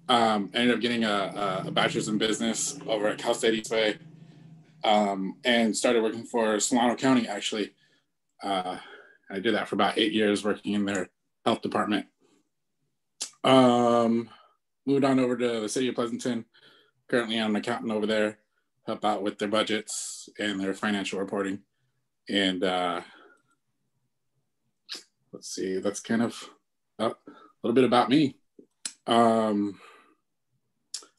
Ended up getting a bachelor's in business over at Cal State Eastway, and started working for Solano County, actually. I did that for about 8 years, working in their health department. Moved on over to the city of Pleasanton. Currently, I'm an accountant over there, help out with their budgets and their financial reporting. And let's see, that's kind of a little bit about me. The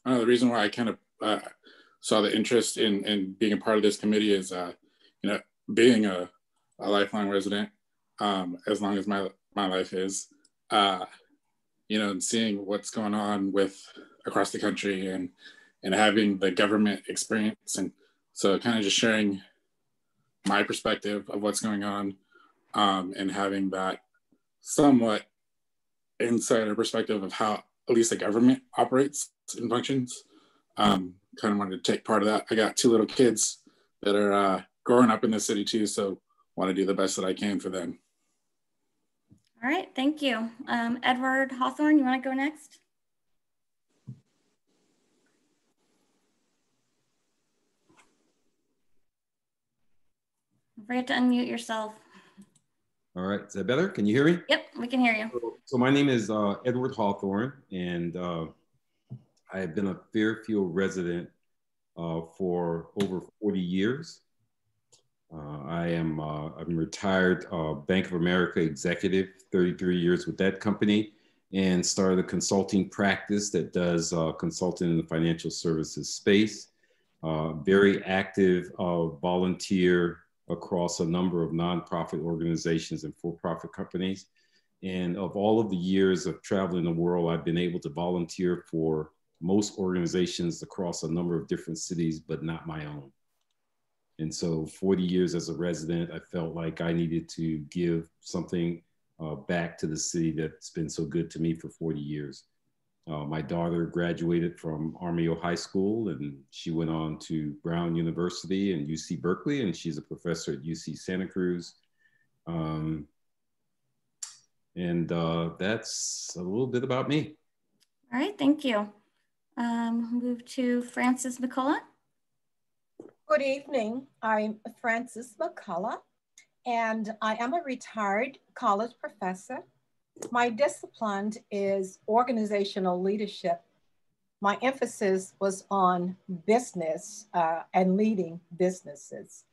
reason why I kind of saw the interest in being a part of this committee is, being a lifelong resident, as long as my life is, and seeing what's going on with across the country and having the government experience. And so kind of just sharing my perspective of what's going on, and having that somewhat insider perspective of how at least the government operates and functions. Kind of wanted to take part of that. I got 2 little kids that are growing up in the city too, so want to do the best that I can for them. All right, thank you. Edward Hawthorne, you want to go next? Don't forget to unmute yourself. All right, is that better? Can you hear me? Yep, we can hear you. So my name is Edward Hawthorne, and I have been a Fairfield resident for over 40 years. I'm retired Bank of America executive, 33 years with that company, and started a consulting practice that does consulting in the financial services space. Very active volunteer across a number of nonprofit organizations and for-profit companies. And of all of the years of traveling the world, I've been able to volunteer for most organizations across a number of different cities, but not my own. And so 40 years as a resident, I felt like I needed to give something back to the city that's been so good to me for 40 years. My daughter graduated from Armijo High School, and she went on to Brown University and UC Berkeley, and she's a professor at UC Santa Cruz. That's a little bit about me. All right, thank you. Move to Frances McCullough. Good evening. I'm Frances McCullough, and I am a retired college professor. My discipline is organizational leadership. My emphasis was on business and leading businesses.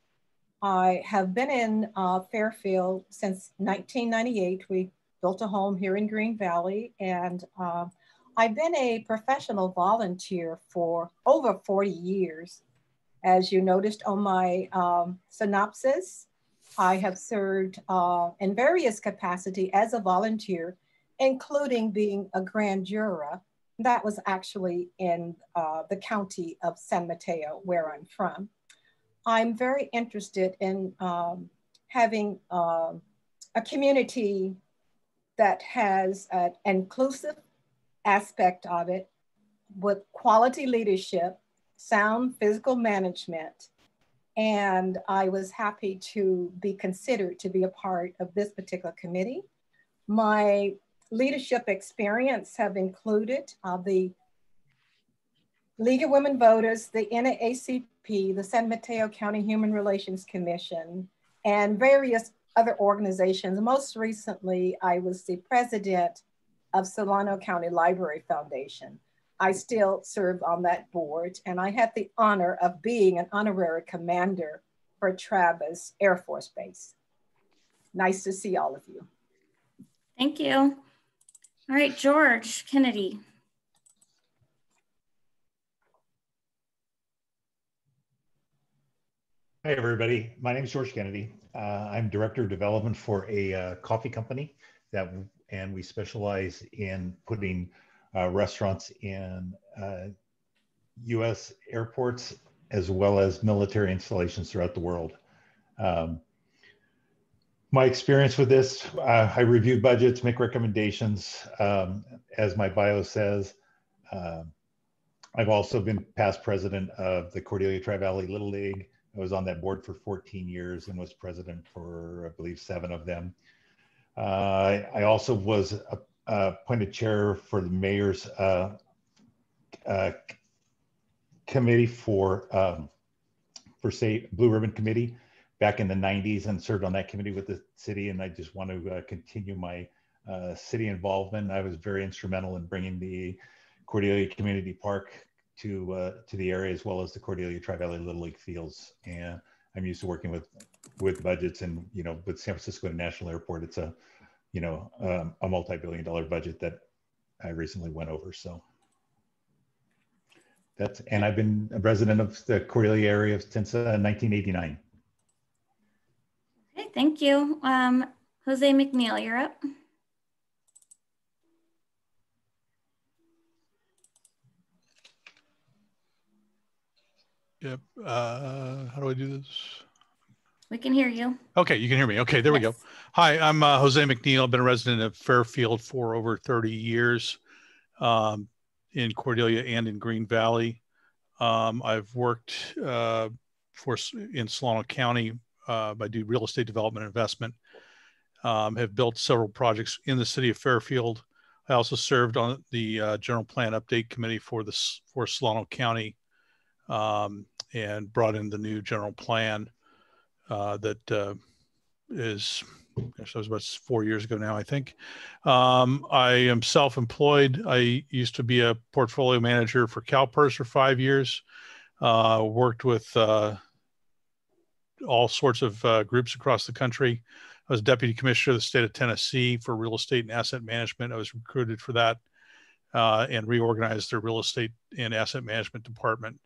I have been in Fairfield since 1998. We built a home here in Green Valley, and I've been a professional volunteer for over 40 years. As you noticed on my synopsis, I have served in various capacities as a volunteer, including being a grand juror. That was actually in the county of San Mateo, where I'm from. I'm very interested in having a community that has an inclusive aspect of it with quality leadership, sound physical management, and I was happy to be considered to be a part of this particular committee. My leadership experience have included the League of Women Voters, the NAACP, the San Mateo County Human Relations Commission, and various other organizations. Most recently, I was the president of Solano County Library Foundation. I still serve on that board, and I had the honor of being an honorary commander for Travis Air Force Base. Nice to see all of you. Thank you. All right, George Kennedy. Hi, everybody. My name is George Kennedy. I'm Director of Development for a coffee company and we specialize in putting restaurants in U.S. airports as well as military installations throughout the world. My experience with this, I review budgets, make recommendations. As my bio says, I've also been past president of the Cordelia Tri-Valley Little League. I was on that board for 14 years and was president for, I believe, 7 of them. I also was appointed chair for the mayor's committee for say Blue Ribbon Committee back in the 90s and served on that committee with the city. And I just want to continue my city involvement. I was very instrumental in bringing the Cordelia Community Park to the area, as well as the Cordelia Tri-Valley Little League fields. And I'm used to working with budgets, and with San Francisco International Airport, it's a a multi-billion-dollar budget that I recently went over. So and I've been a resident of the Cordelia area since 1989. Okay, thank you. Jose McNeill, you're up. Yep. How do I do this? We can hear you. Okay, you can hear me. Okay, there we go. Hi, I'm Jose McNeill. I've been a resident of Fairfield for over 30 years in Cordelia and in Green Valley. I've worked in Solano County. I do real estate development and investment. Have built several projects in the city of Fairfield. I also served on the General Plan Update Committee for Solano County and brought in the new general plan that is, gosh, that was about 4 years ago now, I think. I am self-employed. I used to be a portfolio manager for CalPERS for 5 years. Worked with all sorts of groups across the country. I was deputy commissioner of the state of Tennessee for real estate and asset management. I was recruited for that and reorganized their real estate and asset management department.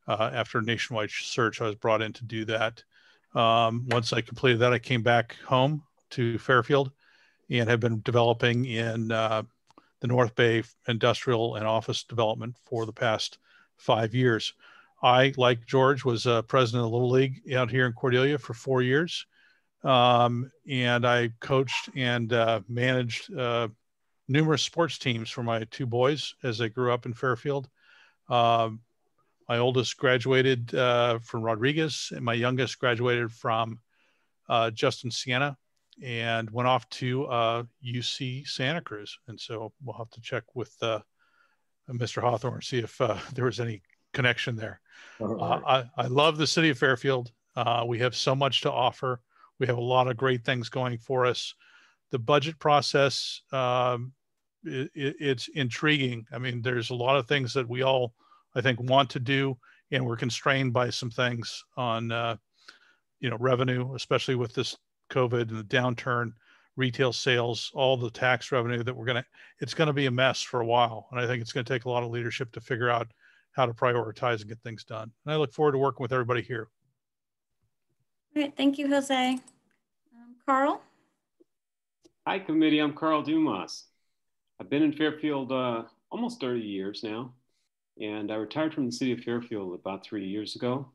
After a nationwide search, I was brought in to do that. Once I completed that, I came back home to Fairfield and have been developing in the North Bay industrial and office development for the past 5 years. I, like George, was president of Little League out here in Cordelia for 4 years. And I coached and managed numerous sports teams for my 2 boys as they grew up in Fairfield. My oldest graduated from Rodriguez, and my youngest graduated from Justin Siena and went off to UC Santa Cruz. And so we'll have to check with Mr. Hawthorne, see if there was any connection there. I love the city of Fairfield. We have so much to offer. We have a lot of great things going for us. The budget process, it's intriguing. I mean, there's a lot of things that we all, I think, want to do, and we're constrained by some things on, revenue, especially with this COVID and the downturn, retail sales, all the tax revenue that it's going to be a mess for a while. And I think it's going to take a lot of leadership to figure out how to prioritize and get things done. And I look forward to working with everybody here. All right, thank you, Jose. Karl? Hi, committee. I'm Karl Dumas. I've been in Fairfield almost 30 years now, and I retired from the city of Fairfield about 3 years ago.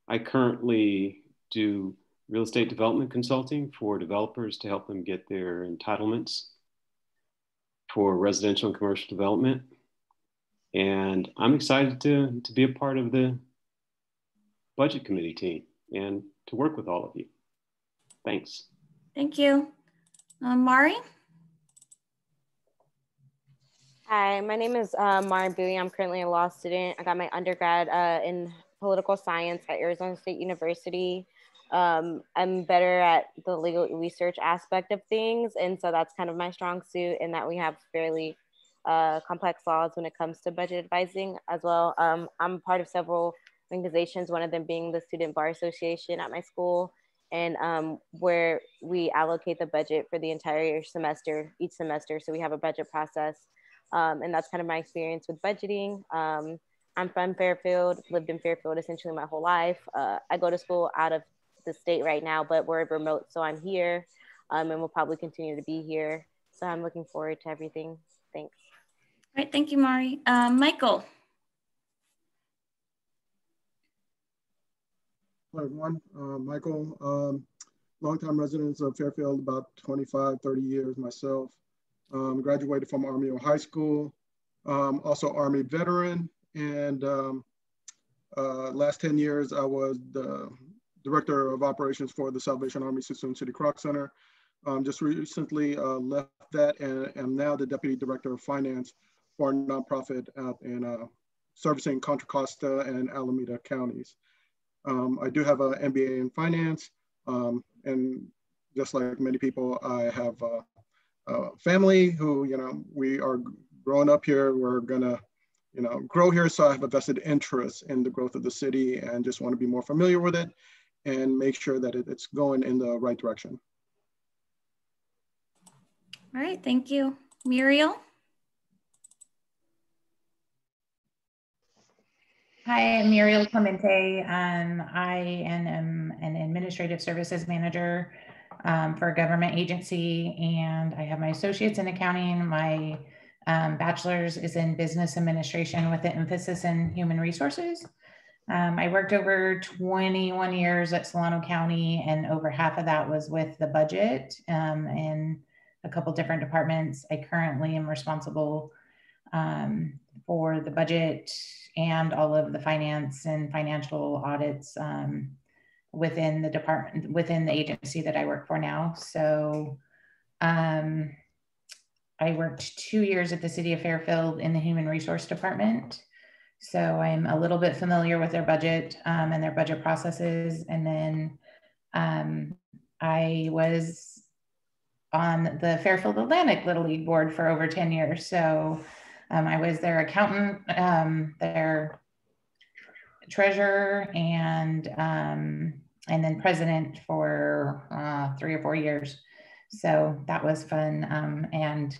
I currently do real estate development consulting for developers to help them get their entitlements for residential and commercial development. And I'm excited to be a part of the budget committee team and to work with all of you. Thanks. Thank you. Mari? Hi, my name is Mari Bowie. I'm currently a law student. I got my undergrad in political science at Arizona State University. I'm better at the legal research aspect of things. And so that's kind of my strong suit, in that we have fairly complex laws when it comes to budget advising as well. I'm part of several organizations, one of them being the Student Bar Association at my school, and where we allocate the budget for the entire semester, each semester. So we have a budget process. And that's kind of my experience with budgeting. I'm from Fairfield, lived in Fairfield essentially my whole life. I go to school out of the state right now, but we're remote, so I'm here, and we'll probably continue to be here. So I'm looking forward to everything. Thanks. All right, thank you, Mari. Michael. Hi, everyone. Michael, longtime resident of Fairfield, about 25, 30 years myself. Graduated from Army High School, also Army veteran, and last 10 years I was the Director of Operations for the Salvation Army System City Croc Center. Just recently left that and am now the Deputy Director of Finance for a nonprofit out in servicing Contra Costa and Alameda counties. I do have an MBA in finance, and just like many people, I have a family who, we are growing up here. We're gonna, grow here. So I have a vested interest in the growth of the city and just want to be more familiar with it and make sure that it's going in the right direction. All right, thank you. Muriel? Hi, I'm Muriel Clemente. I am an administrative services manager for a government agency, and I have my associates in accounting. My bachelor's is in business administration with an emphasis in human resources. I worked over 21 years at Solano County, and over half of that was with the budget in a couple different departments. I currently am responsible for the budget and all of the finance and financial audits within the department, within the agency that I work for now. So I worked 2 years at the city of Fairfield in the human resource department. So I'm a little bit familiar with their budget and their budget processes. And then I was on the Fairfield Atlantic Little League board for over 10 years. So I was their accountant, their treasurer, and then president for 3 or 4 years. So that was fun. And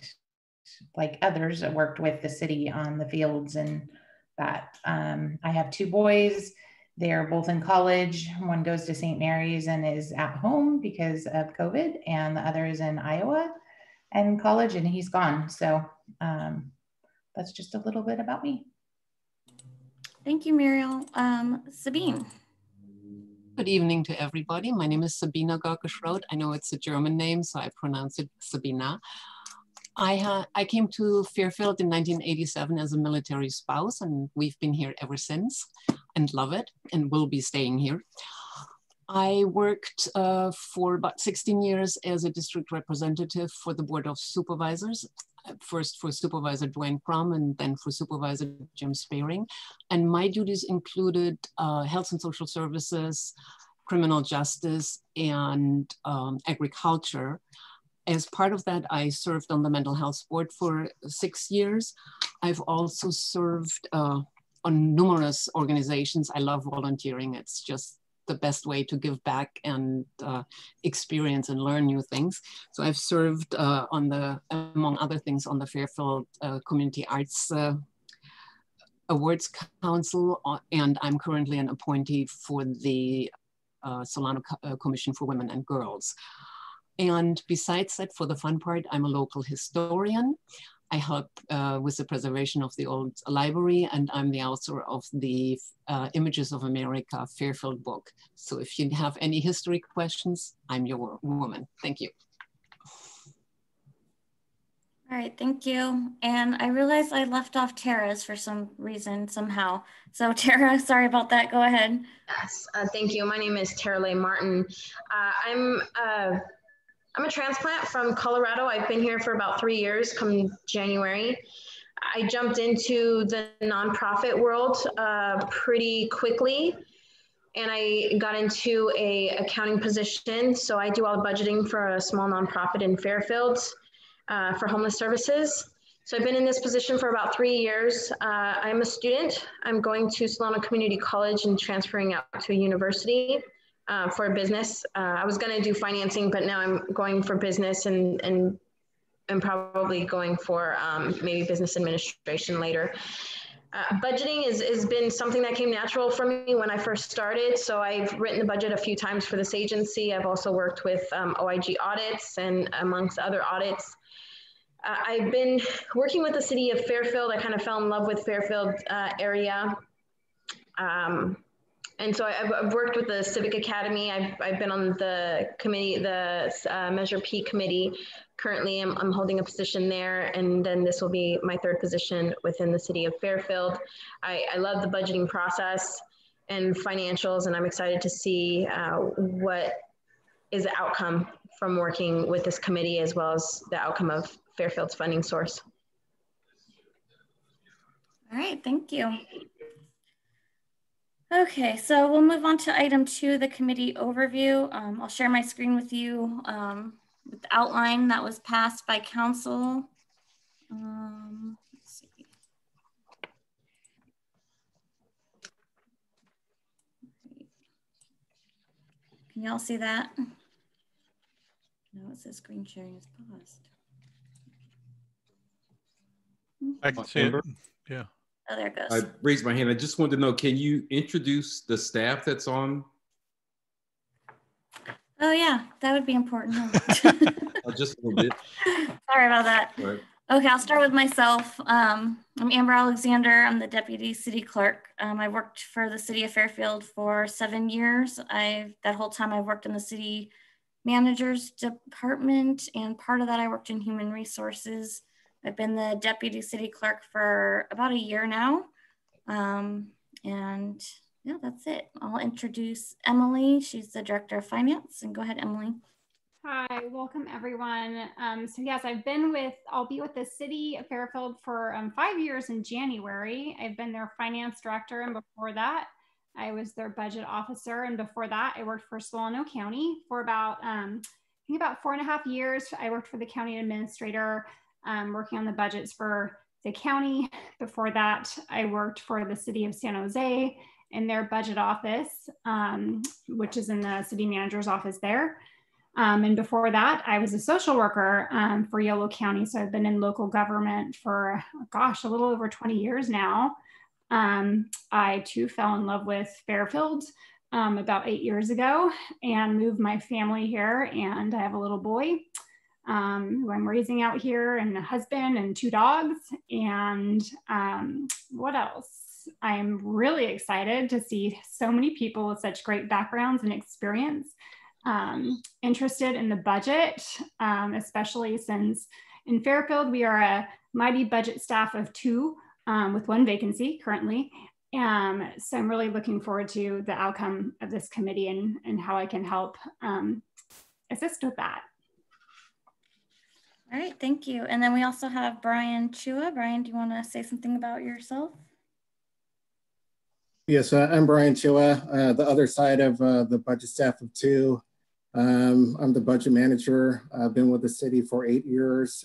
like others, I worked with the city on the fields and that. I have 2 boys. They're both in college. One goes to St. Mary's and is at home because of COVID, and the other is in Iowa and college, and he's gone. So that's just a little bit about me. Thank you, Muriel. Sabine. Good evening to everybody. My name is Sabine Georke-Shrode. I know it's a German name, so I pronounce it Sabina. I came to Fairfield in 1987 as a military spouse, and we've been here ever since and love it and will be staying here. I worked for about 16 years as a district representative for the Board of Supervisors, first for Supervisor Dwayne Crum and then for Supervisor Jim Sparing. And my duties included health and social services, criminal justice, and agriculture. As part of that, I served on the mental health board for 6 years. I've also served on numerous organizations. I love volunteering. It's just the best way to give back and experience and learn new things. So I've served among other things, on the Fairfield Community Arts Awards Council, and I'm currently an appointee for the Solano Commission for Women and Girls. And besides that, for the fun part, I'm a local historian. I help with the preservation of the old library, and I'm the author of the Images of America Fairfield book. So if you have any history questions, I'm your woman. Thank you. All right, thank you. And I realized I left off Tara's for some reason, somehow. So Tara, sorry about that. Go ahead. Yes, thank you. My name is Tara Leigh Martin. I'm a transplant from Colorado. I've been here for about 3 years, come January. I jumped into the nonprofit world pretty quickly, and I got into an accounting position. So I do all the budgeting for a small nonprofit in Fairfield for homeless services. So I've been in this position for about 3 years. I'm a student. I'm going to Solano Community College and transferring out to a university. For a business. I was going to do financing, but now I'm going for business and probably going for maybe business administration later. Budgeting has been something that came natural for me when I first started. So I've written the budget a few times for this agency. I've also worked with OIG audits and amongst other audits. I've been working with the city of Fairfield. I kind of fell in love with Fairfield area. And so I've worked with the Civic Academy. I've been on the committee, the Measure P committee. Currently, I'm holding a position there, and then this will be my 3rd position within the city of Fairfield. I love the budgeting process and financials, and I'm excited to see what is the outcome from working with this committee, as well as the outcome of Fairfield's funding source. All right. right, thank you. Okay, so we'll move on to item 2, the committee overview. I'll share my screen with you with the outline that was passed by council. Let's see. Can y'all see that? No, it says screen sharing is paused. I can see it. Yeah. Oh, there it goes. I raised my hand. I just wanted to know, can you introduce the staff that's on? Oh yeah, that would be important. Just a little bit. Sorry about that. Right. Okay, I'll start with myself. I'm Amber Alexander. I'm the Deputy City Clerk. I worked for the City of Fairfield for 7 years. That whole time I've worked in the City Manager's Department, and part of that I worked in Human Resources. I've been the Deputy City Clerk for about a year now. And yeah, that's it. I'll introduce Emily. She's the Director of Finance. And go ahead, Emily. Hi, welcome everyone. So yes, I'll be with the City of Fairfield for 5 years in January. I've been their Finance Director, and before that, I was their Budget Officer. And before that, I worked for Solano County for about, I think about 4.5 years. I worked for the County Administrator, working on the budgets for the county. Before that, I worked for the City of San Jose in their Budget Office, which is in the City Manager's office there. And before that, I was a social worker for Yolo County. So I've been in local government for, gosh, a little over 20 years now. I too fell in love with Fairfield about 8 years ago and moved my family here. And I have a little boy who I'm raising out here, and a husband and 2 dogs. And what else? I'm really excited to see so many people with such great backgrounds and experience interested in the budget, especially since in Fairfield, we are a mighty budget staff of 2 with 1 vacancy currently. So I'm really looking forward to the outcome of this committee and how I can help assist with that. All right, thank you. And then we also have Brian Chua. Brian, do you want to say something about yourself? Yes, I'm Brian Chua, the other side of the budget staff of 2. I'm the budget manager. I've been with the city for 8 years.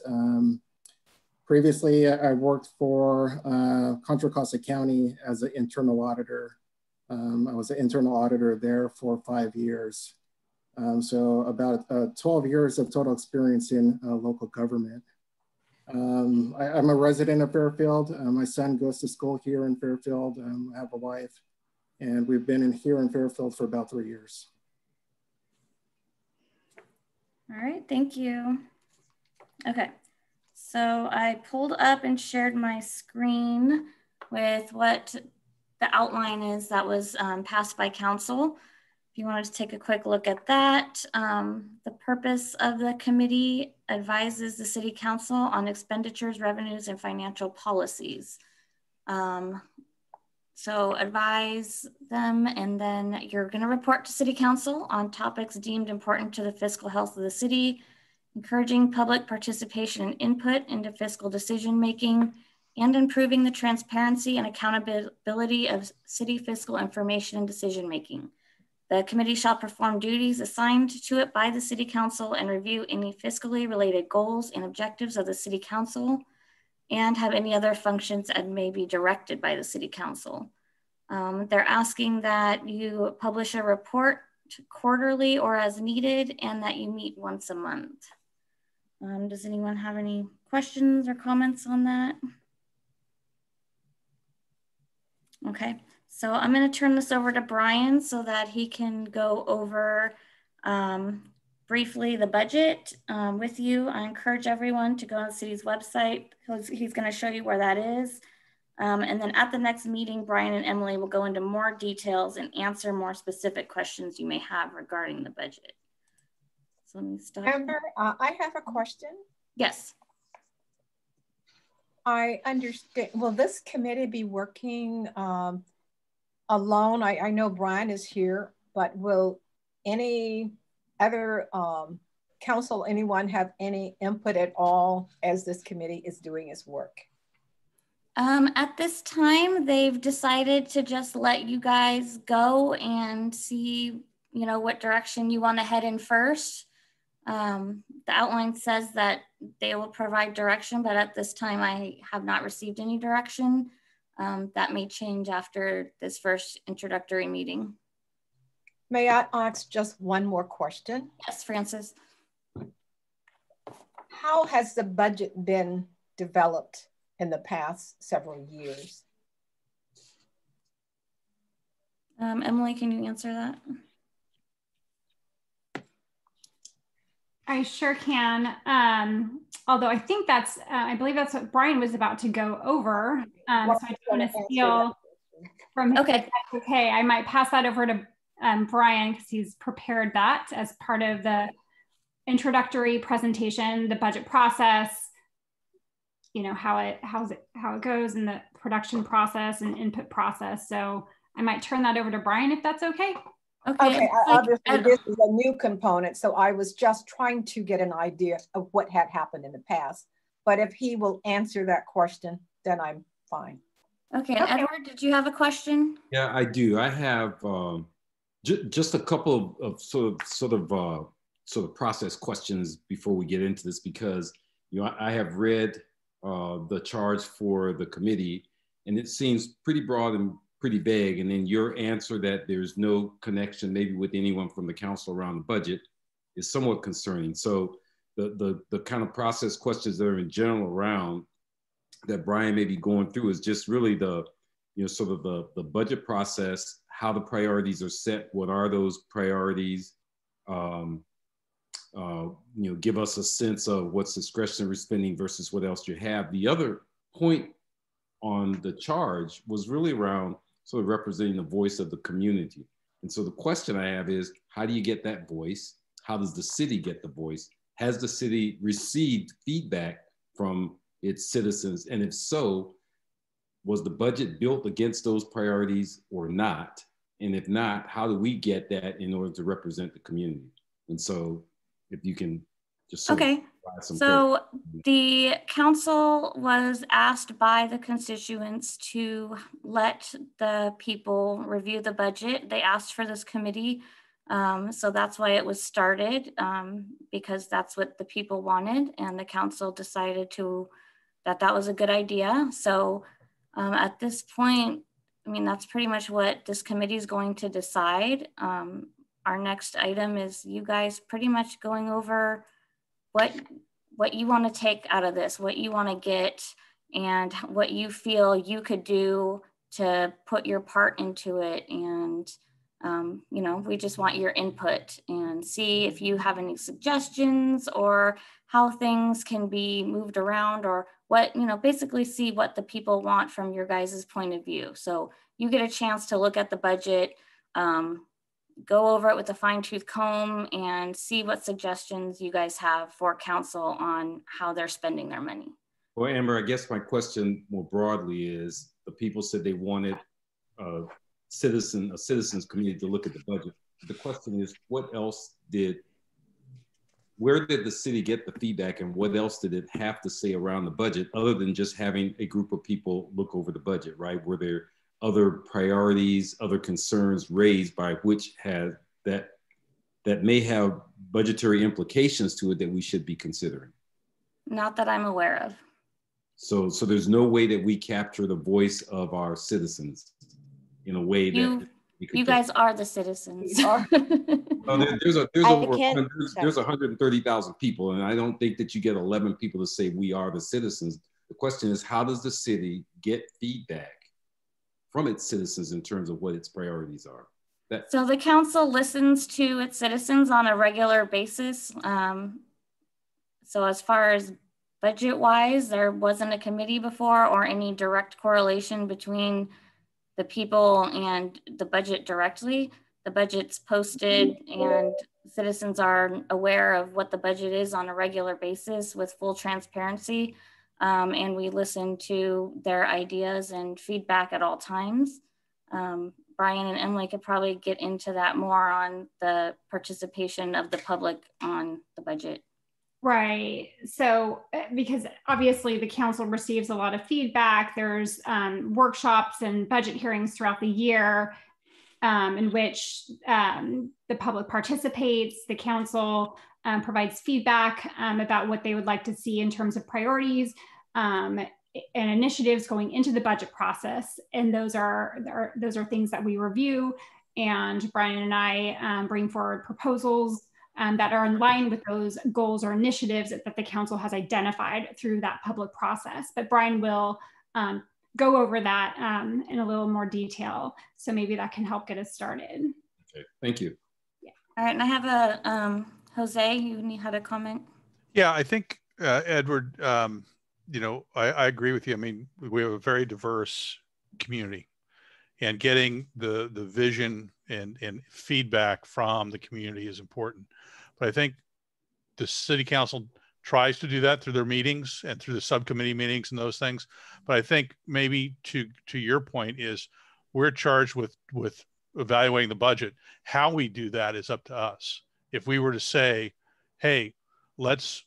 Previously, I worked for Contra Costa County as an internal auditor. I was an internal auditor there for 5 years. So about 12 years of total experience in local government. I'm a resident of Fairfield. My son goes to school here in Fairfield. I have a wife, and we've been here in Fairfield for about 3 years. All right, thank you. Okay, so I pulled up and shared my screen with what the outline is that was passed by council. If you wanted to take a quick look at that, the purpose of the committee advises the city council on expenditures, revenues, and financial policies. So advise them, and then you're going to report to city council on topics deemed important to the fiscal health of the city, encouraging public participation and input into fiscal decision-making, and improving the transparency and accountability of city fiscal information and decision-making. The committee shall perform duties assigned to it by the city council and review any fiscally related goals and objectives of the city council, and have any other functions that may be directed by the city council. They're asking that you publish a report quarterly or as needed, and that you meet once a month. Does anyone have any questions or comments on that? Okay, so I'm going to turn this over to Brian so that he can go over briefly the budget with you. I encourage everyone to go on the city's website. He's going to show you where that is. And then at the next meeting, Brian and Emily will go into more details and answer more specific questions you may have regarding the budget. So let me stop. Amber, I have a question. Yes. I understand. Will this committee be working alone? I know Brian is here, but will any other council, anyone have any input at all as this committee is doing its work? At this time, they've decided to just let you guys go and see, you know, what direction you want to head in first. The outline says that they will provide direction, but at this time I have not received any direction. That may change after this first introductory meeting. May I ask just one more question? Yes, Francis. How has the budget been developed in the past several years? Emily, can you answer that? I sure can. Although I think that's, I believe that's what Brian was about to go over. So I just want to steal from him. Okay. Okay, I might pass that over to Brian because he's prepared that as part of the introductory presentation, the budget process, you know, how it goes in the production process and input process. So I might turn that over to Brian if that's okay. Okay, obviously this is a new component, so I was just trying to get an idea of what had happened in the past. But if he will answer that question, then I'm fine. Okay, Edward, did you have a question? Yeah, I do. I have just a couple of sort of process questions before we get into this, because you know I have read the charge for the committee, and it seems pretty broad and pretty vague. And then your answer that there's no connection maybe with anyone from the council around the budget is somewhat concerning. So the kind of process questions that are in general around that Brian may be going through is just really the, you know, sort of the budget process, how the priorities are set, what are those priorities, you know, give us a sense of what's discretionary spending versus what else you have. The other point on the charge was really around sort of representing the voice of the community. And so the question I have is, how do you get that voice? How does the city get the voice? Has the city received feedback from its citizens? And if so, was the budget built against those priorities or not? And if not, how do we get that in order to represent the community? And so if you can just sort of provide some so the council was asked by the constituents to let the people review the budget. They asked for this committee. So that's why it was started, because that's what the people wanted, and the council decided that was a good idea. So at this point, I mean, that's pretty much what this committee is going to decide. Our next item is you guys pretty much going over what you want to take out of this, what you want to get, and what you feel you could do to put your part into it. And you know, we just want your input and see if you have any suggestions or how things can be moved around, or what, you know, basically see what the people want from your guys' point of view. So you get a chance to look at the budget, go over it with a fine-tooth comb, and see what suggestions you guys have for council on how they're spending their money. Well, Amber, I guess my question more broadly is, the people said they wanted a citizens committee to look at the budget. The question is, where did the city get the feedback, and what else did it have to say around the budget other than just having a group of people look over the budget, right? Were there other priorities, other concerns raised by which that may have budgetary implications to it that we should be considering? Not that I'm aware of. So there's no way that we capture the voice of our citizens in a way that you guys are the citizens. There's 130,000 people, and I don't think that you get 11 people to say we are the citizens. The question is, how does the city get feedback from its citizens in terms of what its priorities are? So the council listens to its citizens on a regular basis. So as far as budget-wise, there wasn't a committee before or any direct correlation between the people and the budget directly. The budget's posted and citizens are aware of what the budget is on a regular basis with full transparency. And we listen to their ideas and feedback at all times. Brian and Emily could probably get into that more on the participation of the public on the budget. Right. So, because obviously the council receives a lot of feedback, there's workshops and budget hearings throughout the year in which the public participates, the council provides feedback about what they would like to see in terms of priorities and initiatives going into the budget process. And those are things that we review, and Brian and I bring forward proposals that are in line with those goals or initiatives that the council has identified through that public process. But Brian will go over that in a little more detail. So maybe that can help get us started. Okay, thank you. Yeah. All right, and I have a Jose, you had a comment? Yeah, I think Edward, you know, I agree with you. I mean, we have a very diverse community, and getting the vision and feedback from the community is important. But I think the city council tries to do that through their meetings and through the subcommittee meetings and those things. But I think maybe to your point is we're charged with evaluating the budget. How we do that is up to us. If we were to say, hey, let's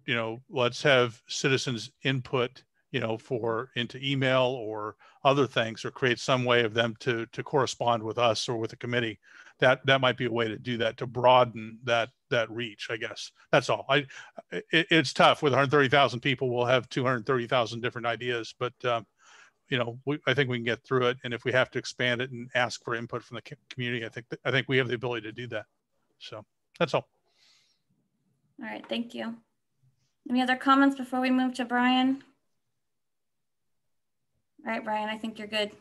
have citizens input, you know, into email or other things, or create some way of them to correspond with us or with the committee, that might be a way to do that, to broaden that reach, I guess. That's all. It's tough with 130,000 people. We'll have 230,000 different ideas, but you know, I think we can get through it. And if we have to expand it and ask for input from the community, I think we have the ability to do that. So that's all. All right, thank you. Any other comments before we move to Brian? All right, Brian, I think you're good.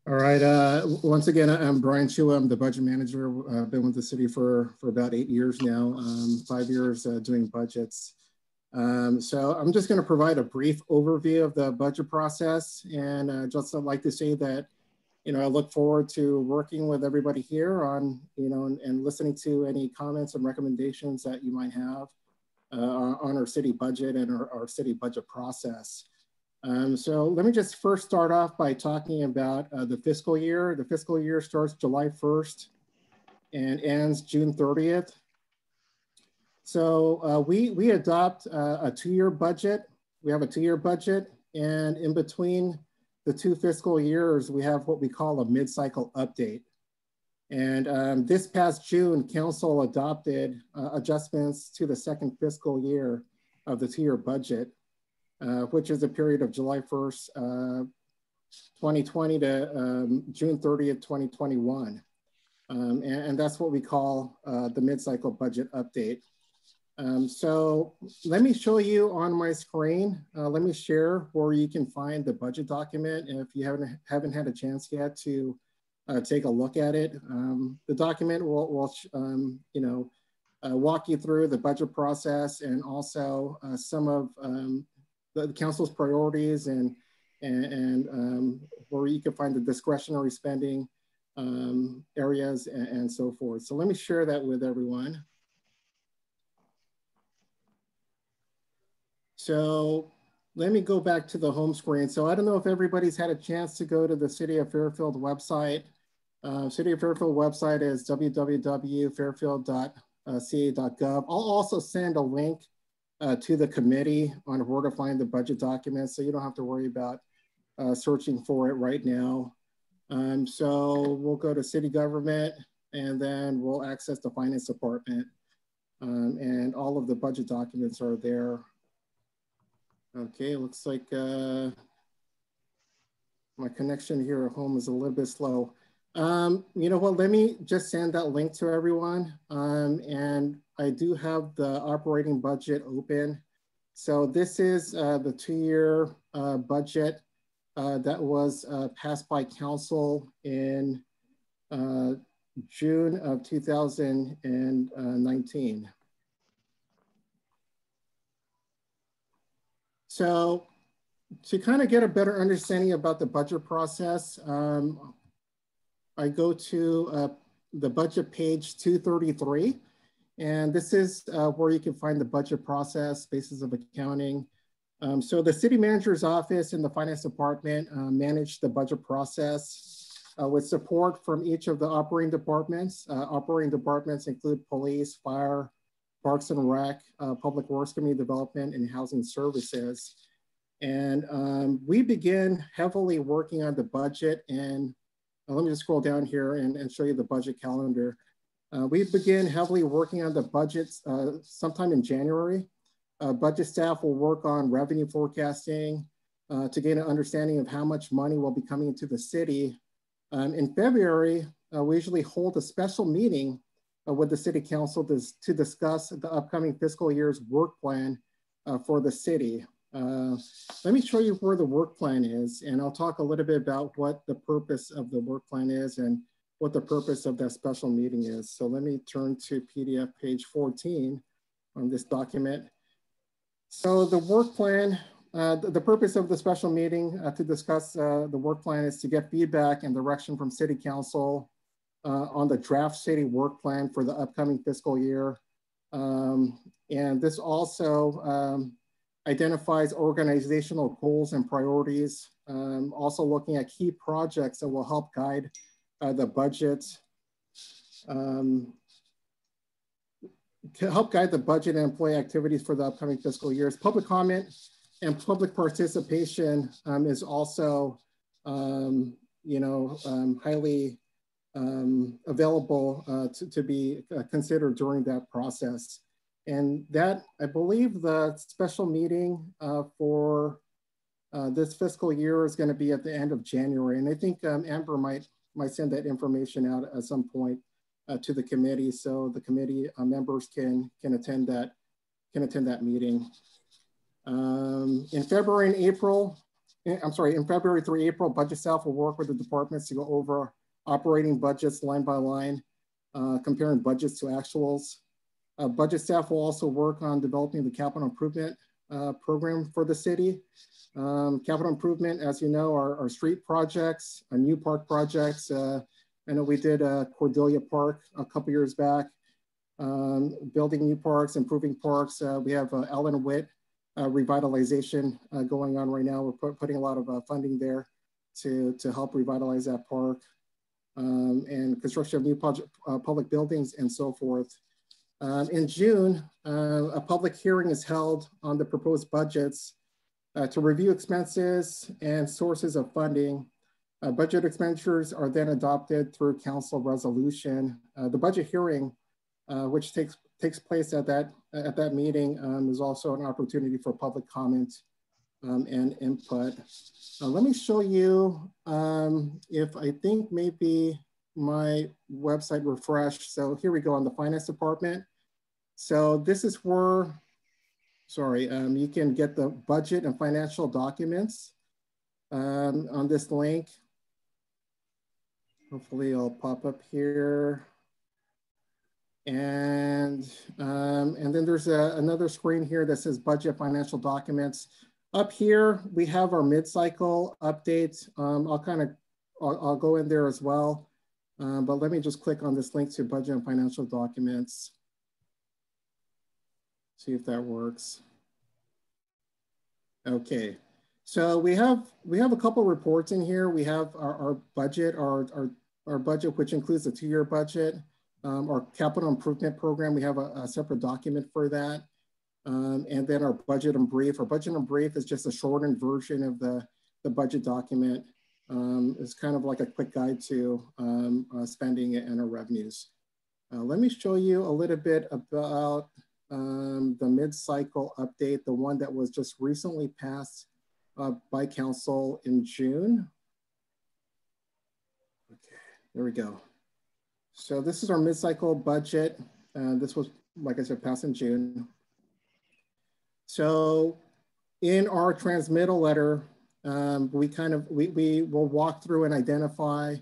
All right. Once again, I'm Brian Chua. I'm the budget manager. I've been with the city for about 8 years now, 5 years doing budgets. So I'm just going to provide a brief overview of the budget process. And just I'd like to say that, you know, I look forward to working with everybody here on, you know, and listening to any comments and recommendations that you might have on our city budget and our city budget process. So let me just first start off by talking about the fiscal year. The fiscal year starts July 1st and ends June 30th. So we adopt a 2-year budget. We have a 2-year budget, and in between the 2 fiscal years, we have what we call a mid-cycle update. And this past June, council adopted adjustments to the 2nd fiscal year of the 2-year budget, which is a period of July 1st, 2020 to June 30th, 2021. And that's what we call the mid-cycle budget update. So let me show you on my screen. Let me share where you can find the budget document. And if you haven't had a chance yet to take a look at it, the document will you know, walk you through the budget process and also some of the council's priorities and where you can find the discretionary spending areas and so forth. So let me share that with everyone. So let me go back to the home screen. So I don't know if everybody's had a chance to go to the City of Fairfield website. City of Fairfield website is www.fairfield.ca.gov. I'll also send a link to the committee on where to find the budget documents, so you don't have to worry about searching for it right now. So we'll go to city government, and then we'll access the finance department, and all of the budget documents are there. Okay, looks like my connection here at home is a little bit slow. You know what, let me just send that link to everyone. And I do have the operating budget open. So this is the 2-year budget that was passed by council in June of 2019. So to kind of get a better understanding about the budget process, I go to the budget page 233, and this is where you can find the budget process, basis of accounting. So the city manager's office and the finance department manage the budget process with support from each of the operating departments. Operating departments include police, fire, Parks and Rec, Public Works, Community Development, and Housing Services. And we begin heavily working on the budget. And let me just scroll down here and show you the budget calendar. We begin heavily working on the budgets sometime in January. Budget staff will work on revenue forecasting to gain an understanding of how much money will be coming into the city. In February, we usually hold a special meeting with the City Council to discuss the upcoming fiscal year's work plan for the city. Let me show you where the work plan is, and I'll talk a little bit about what the purpose of the work plan is and what the purpose of that special meeting is. So let me turn to PDF page 14 on this document. So the work plan, the purpose of the special meeting to discuss the work plan is to get feedback and direction from City Council on the draft city work plan for the upcoming fiscal year. And this also identifies organizational goals and priorities, also looking at key projects that will help guide the budget, to help guide the budget and employee activities for the upcoming fiscal years. Public comment and public participation is also, highly available to be considered during that process. And that, I believe the special meeting for this fiscal year is going to be at the end of January. And I think Amber might send that information out at some point to the committee, so the committee members can attend that meeting. In February and April, in February through April, budget staff will work with the departments to go over operating budgets line by line, comparing budgets to actuals. Budget staff will also work on developing the capital improvement program for the city. Capital improvement, as you know, are street projects, new park projects. I know we did Cordelia Park a couple years back, building new parks, improving parks. We have Ellen Witt revitalization going on right now. We're putting a lot of funding there to help revitalize that park, and construction of new public buildings and so forth. In June, a public hearing is held on the proposed budgets to review expenses and sources of funding. Budget expenditures are then adopted through council resolution. The budget hearing, which takes place at that meeting, is also an opportunity for public comment and input. Let me show you if I think maybe my website refreshed. So here we go on the finance department. So this is where, you can get the budget and financial documents on this link. Hopefully it'll pop up here. And then there's another screen here that says budget financial documents. Up here, we have our mid-cycle updates. I'll go in there as well. But let me just click on this link to budget and financial documents. See if that works. Okay, so we have a couple reports in here. We have our budget, our budget, which includes the 2-year budget, our capital improvement program. We have a separate document for that. And then our budget and brief. Our budget and brief is just a shortened version of the budget document. It's kind of like a quick guide to spending and our revenues. Let me show you a little bit about the mid-cycle update, the one that was just recently passed by council in June. Okay, there we go. So this is our mid-cycle budget. This was, like I said, passed in June. So in our transmittal letter, we will walk through and identify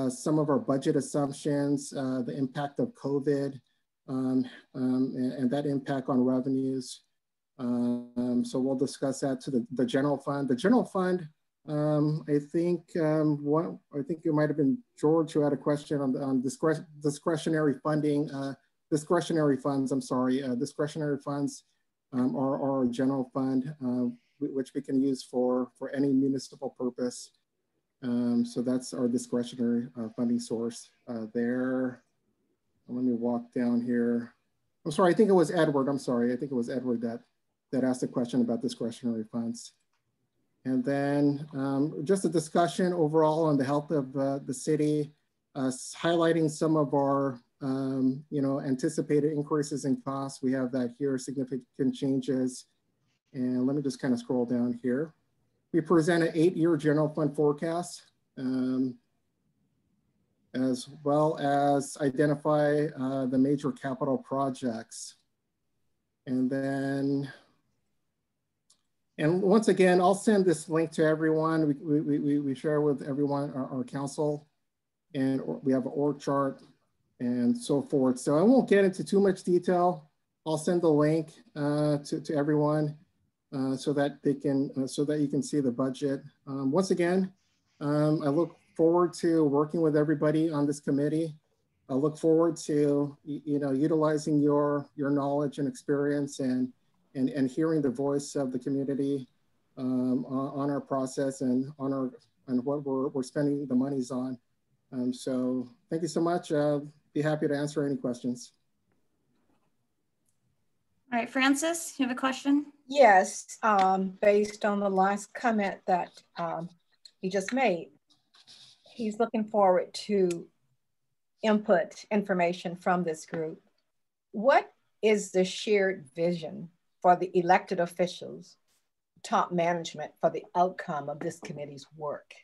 some of our budget assumptions, the impact of COVID, and that impact on revenues. So we'll discuss that to the general fund. The general fund, I think it might have been George who had a question on discretionary funding, discretionary funds. Discretionary funds are our general fund, which we can use for any municipal purpose. So that's our discretionary funding source there. Let me walk down here. I'm sorry, I think it was Edward. I'm sorry. I think it was Edward that asked a question about discretionary funds. And then just a discussion overall on the health of the city, highlighting some of our anticipated increases in costs. We have that here, significant changes. And let me just kind of scroll down here. We present an 8-year general fund forecast, as well as identify the major capital projects. And then, and once again, I'll send this link to everyone. We share with everyone our council, and we have an org chart and so forth. So I won't get into too much detail. I'll send the link to everyone so that they can, so that you can see the budget. Once again, I look forward to working with everybody on this committee. I look forward to utilizing your knowledge and experience and hearing the voice of the community on our process and on what we're spending the monies on. So thank you so much. Be happy to answer any questions. All right, Francis, you have a question? Yes, based on the last comment that he just made, he's looking forward to input information from this group. What is the shared vision for the elected officials, top management, for the outcome of this committee's work?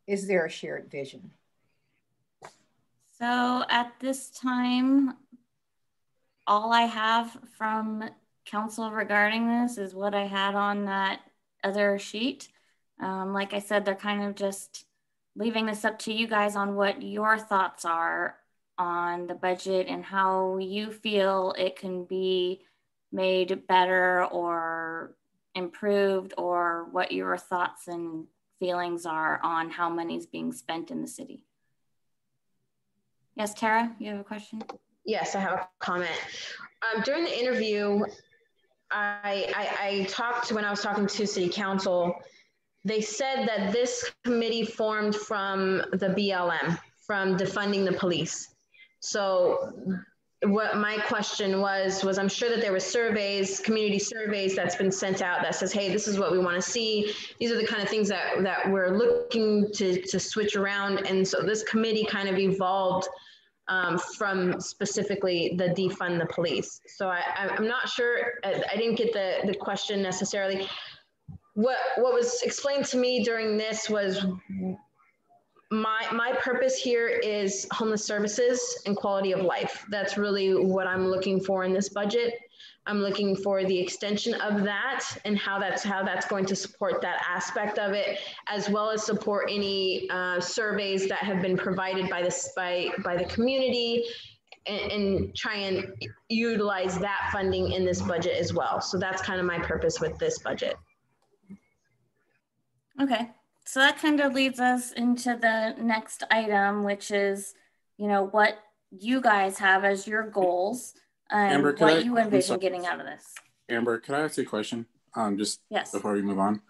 Is there a shared vision? So at this time, all I have from council regarding this is what I had on that other sheet. Like I said, they're kind of just leaving this up to you guys on what your thoughts are on the budget and how you feel it can be made better or improved, or what your thoughts and feelings are on how money's being spent in the city. Yes, Tara, you have a question? Yes, I have a comment. During the interview, I talked when I was talking to City Council, they said that this committee formed from the BLM, from defunding the police. So what my question was I'm sure that there were surveys, community surveys that's been sent out that says, hey, this is what we want to see. These are the kind of things that we're looking to switch around. And so this committee kind of evolved from specifically the defund the police. So I'm not sure, I didn't get the question necessarily. What was explained to me during this was my purpose here is homeless services and quality of life. That's really what I'm looking for in this budget. I'm looking for the extension of that and how that's going to support that aspect of it, as well as support any surveys that have been provided by the community, and try and utilize that funding in this budget as well. So that's kind of my purpose with this budget. Okay, so that kind of leads us into the next item, which is, what you guys have as your goals and Amber, what you envision getting out of this. Amber, could I ask you a question? Just yes. Before we move on.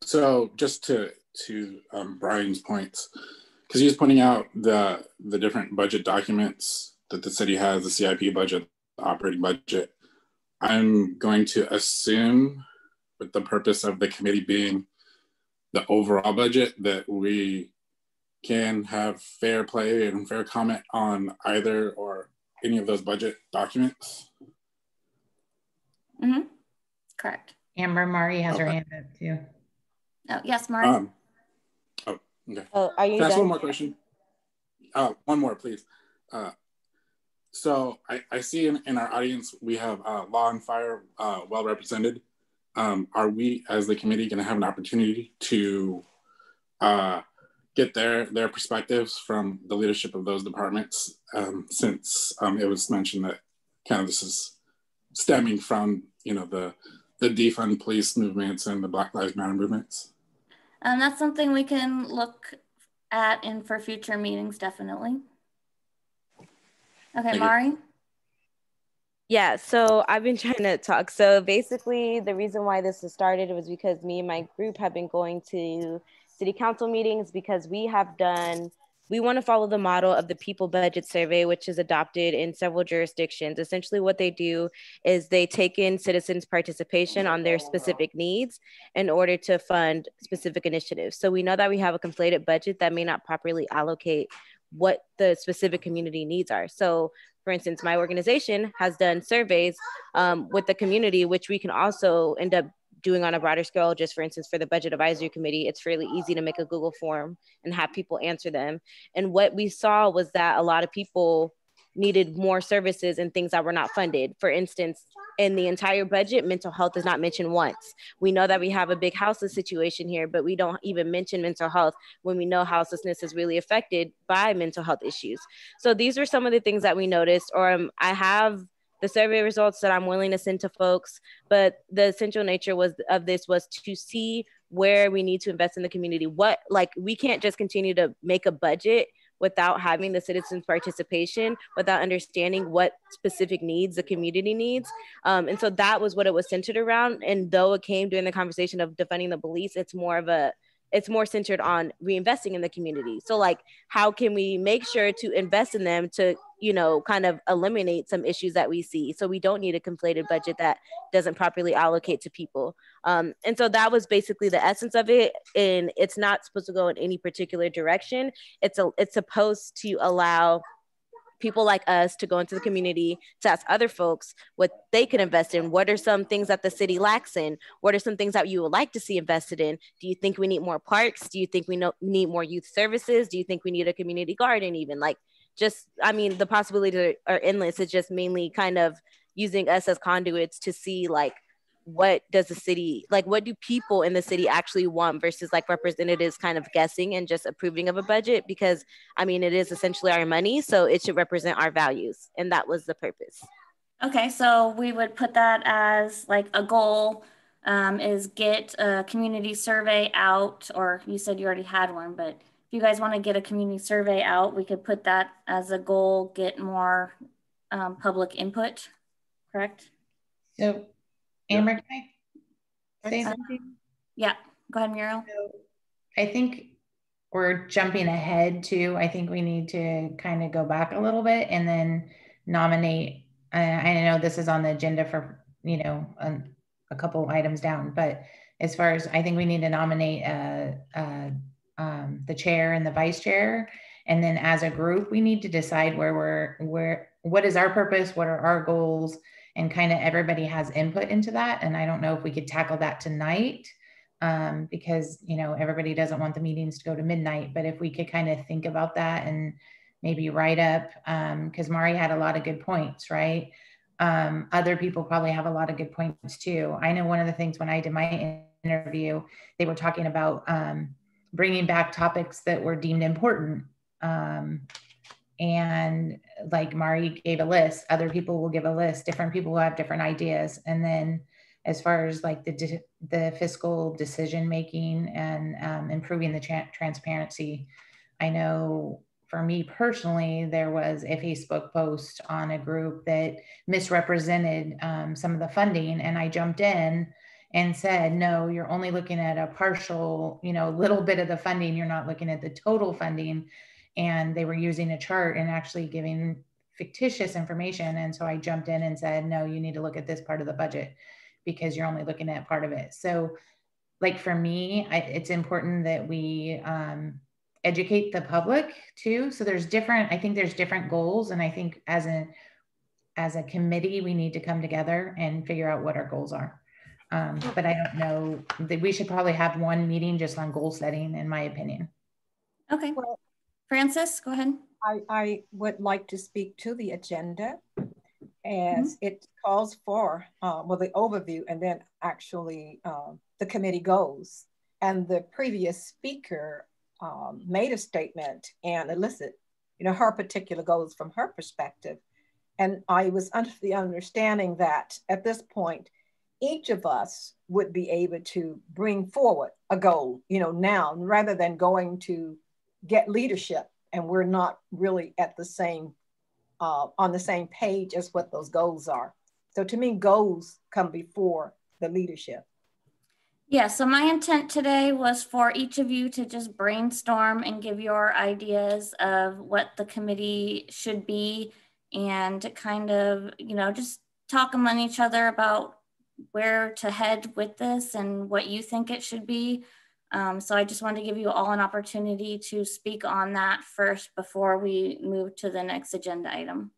So just to Brian's points, because he was pointing out the different budget documents that the city has, the CIP budget, the operating budget. I'm going to assume, with the purpose of the committee being the overall budget, that we can have fair play and fair comment on either or any of those budget documents. Mm-hmm. Correct. Amber, Mari has her hand up too. Oh, yes, Mari. Okay. Are you Can I ask done? one more question? One more, please. So I see in our audience, we have Law and Fire well represented. Are we, as the committee, going to have an opportunity to get their perspectives from the leadership of those departments, since it was mentioned that kind of this is stemming from, the defund police movements and the Black Lives Matter movements? That's something we can look at for future meetings, definitely. Okay, Mari? Yeah, so I've been trying to talk. So basically, the reason why this has started was because me and my group have been going to city council meetings, because we have done we want to follow the model of the People Budget Survey, which is adopted in several jurisdictions. Essentially what they do is they take in citizens' participation on their specific needs in order to fund specific initiatives. So we know that we have a conflated budget that may not properly allocate what the specific community needs are. So for instance, my organization has done surveys with the community, which we can also end up doing on a broader scale. Just for instance, for the Budget Advisory Committee, it's fairly easy to make a Google form and have people answer them. And what we saw was that a lot of people needed more services and things that were not funded. For instance, in the entire budget, mental health is not mentioned once. We know that we have a big houseless situation here, but we don't even mention mental health when we know houselessness is really affected by mental health issues. So these are some of the things that we noticed, or I have the survey results that I'm willing to send to folks, but the essential nature of this was to see where we need to invest in the community. We can't just continue to make a budget without having the citizens' participation, without understanding what specific needs the community needs. And so that was what it was centered around. And though it came during the conversation of defunding the police, it's more centered on reinvesting in the community. So like, how can we make sure to invest in them to, kind of eliminate some issues that we see? So we don't need a conflated budget that doesn't properly allocate to people. And so that was basically the essence of it. And it's not supposed to go in any particular direction. It's supposed to allow people like us to go into the community to ask other folks what they can invest in. What are some things that the city lacks in? What are some things that you would like to see invested in? Do you think we need more parks? Do you think we need more youth services? Do you think we need a community garden even? The possibilities are endless. It's just mainly kind of using us as conduits to see what does the city, what do people in the city actually want versus representatives kind of guessing and just approving of a budget, because it is essentially our money, so it should represent our values. And that was the purpose. Okay, so we would put that as a goal, is get a community survey out, or you said you already had one, but if you guys want to get a community survey out, we could put that as a goal, get more public input, correct? So Amber, can I say something? Yeah, go ahead, Muriel. So I think we're jumping ahead too. I think we need to kind of go back a little bit and then nominate. I know this is on the agenda for, a couple items down, but as far as, I think we need to nominate the chair and the vice chair. And then as a group, we need to decide what is our purpose? What are our goals? And kind of everybody has input into that. And I don't know if we could tackle that tonight because, everybody doesn't want the meetings to go to midnight, but if we could kind of think about that and maybe write up, because Mari had a lot of good points, right? Other people probably have a lot of good points too. I know one of the things when I did my interview, they were talking about bringing back topics that were deemed important. And like Mari gave a list, other people will give a list, different people will have different ideas. And then as far as the fiscal decision-making and improving the transparency, I know for me personally, there was a Facebook post on a group that misrepresented some of the funding. And I jumped in and said, no, you're only looking at a partial, little bit of the funding. You're not looking at the total funding. And they were using a chart and actually giving fictitious information. And so I jumped in and said, no, you need to look at this part of the budget because you're only looking at part of it. So for me, it's important that we educate the public too. So I think there's different goals. And I think as a committee, we need to come together and figure out what our goals are. But I don't know that we should probably have one meeting just on goal setting, in my opinion. Okay. Well, Francis, go ahead. I would like to speak to the agenda as it calls for, the overview and then actually the committee goals. And the previous speaker made a statement and elicited, her particular goals from her perspective. And I was under the understanding that at this point, each of us would be able to bring forward a goal, now, rather than going to get leadership and we're not really at the same, on the same page as what those goals are. So to me, goals come before the leadership. Yeah, so my intent today was for each of you to just brainstorm and give your ideas of what the committee should be, and to kind of, you know, just talk among each other about where to head with this and what you think it should be. So I just wanted to give you all an opportunity to speak on that first before we move to the next agenda item.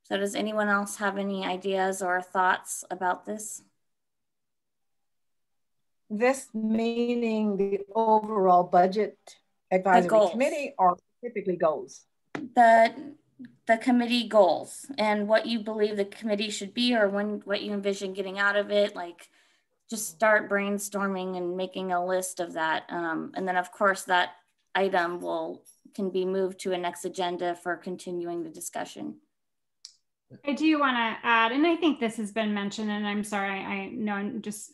So does anyone else have any ideas or thoughts about this? This meaning the overall budget advisory committee, or typically goals? The committee goals and what you believe the committee should be, or what you envision getting out of it. Like, just start brainstorming and making a list of that. And then of course that item can be moved to a next agenda for continuing the discussion. I do want to add, and I think this has been mentioned, and I'm sorry, I know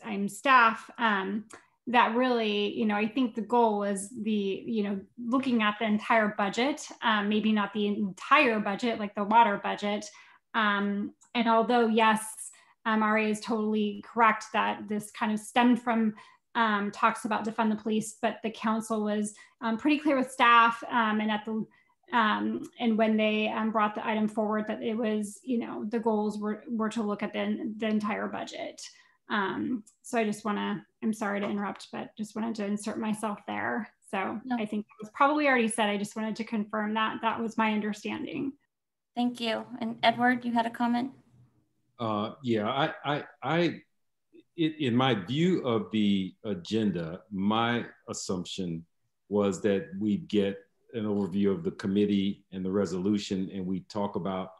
I'm staff, that really, you know, I think the goal is looking at the entire budget, maybe not the entire budget, like the water budget. And although, yes, RA is totally correct that this kind of stemmed from talks about defund the police, but the council was pretty clear with staff and at the and when they brought the item forward, that it was, you know, the goals were to look at the entire budget. So I just want to, I'm sorry to interrupt, but just wanted to insert myself there. So no. I think it was probably already said. I just wanted to confirm that that was my understanding. Thank you. And Edward, you had a comment? Yeah, in my view of the agenda, my assumption was that we get an overview of the committee and the resolution, and we talk about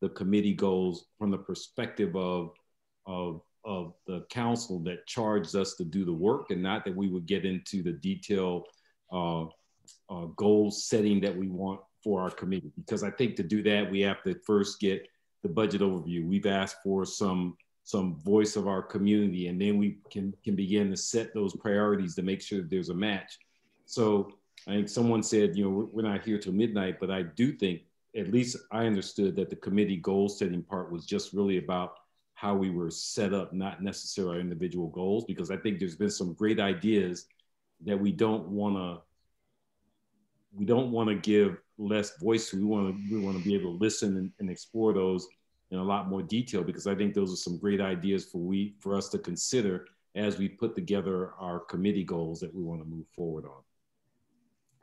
the committee goals from the perspective of the council that charged us to do the work, and not that we would get into the detailed goal setting that we want for our committee. Because I think to do that, we have to first get the budget overview. We've asked for some voice of our community, and then we can begin to set those priorities to make sure that there's a match. So I think someone said, you know, we're not here till midnight, but I do think, at least I understood, that the committee goal setting part was just really about how we were set up, not necessarily our individual goals, because I think there's been some great ideas that we don't want to give less voice to. We want to be able to listen and explore those in a lot more detail, because I think those are some great ideas for us to consider as we put together our committee goals that we want to move forward on.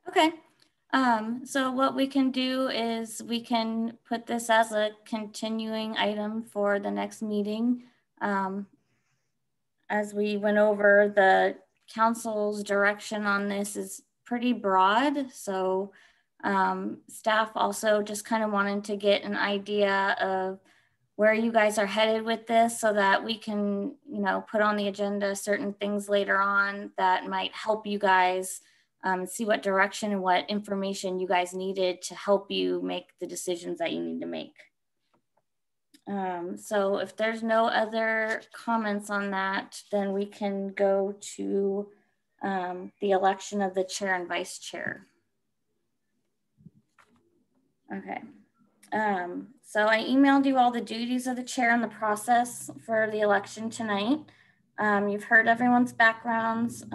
Okay. So what we can do is we can put this as a continuing item for the next meeting. As we went over, the council's direction on this is pretty broad. So staff also just kind of wanted to get an idea of where you guys are headed with this, so that we can, you know, put on the agenda certain things later on that might help you guys see what direction and what information you guys needed to help you make the decisions that you need to make. So if there's no other comments on that, then we can go to the election of the chair and vice chair. Okay. So I emailed you all the duties of the chair and the process for the election tonight. You've heard everyone's backgrounds.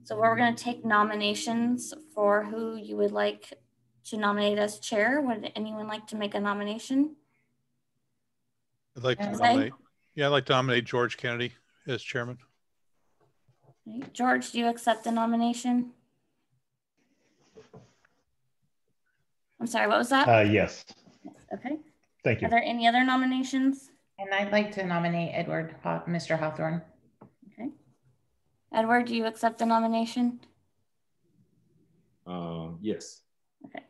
So we're going to take nominations for who you would like to nominate as chair. Would anyone like to make a nomination? I'd like to nominate. Yeah, I'd like to nominate George Kennedy as chairman. Okay. George, do you accept the nomination? I'm sorry, what was that? Yes. Okay. Thank you. Are there any other nominations? And I'd like to nominate Mr. Hawthorne. Okay. Edward, do you accept the nomination? Yes. Okay.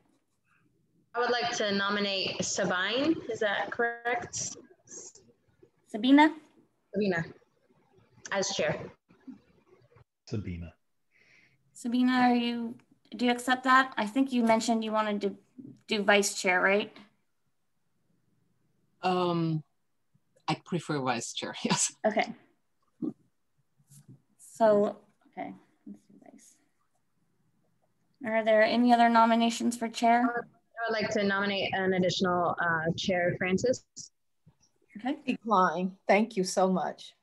I would like to nominate Sabine. Is that correct? Sabina? Sabina, as chair. Sabina. Sabina, do you accept that? I think you mentioned you wanted to do vice chair, right? I prefer vice chair, yes. Okay. So, okay, let's do vice. Are there any other nominations for chair? I would like to nominate an additional chair, Francis. Okay. Decline. Thank you so much.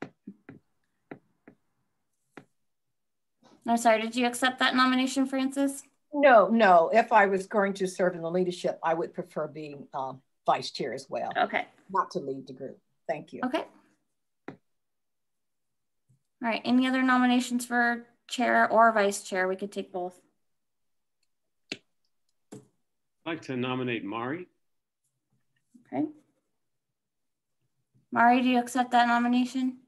I'm sorry, did you accept that nomination, Francis? No. If I was going to serve in the leadership, I would prefer being vice chair as well. Okay. Not to lead the group. Thank you. Okay. All right, any other nominations for chair or vice chair? We could take both. I'd like to nominate Mari. Okay. Mari, do you accept that nomination?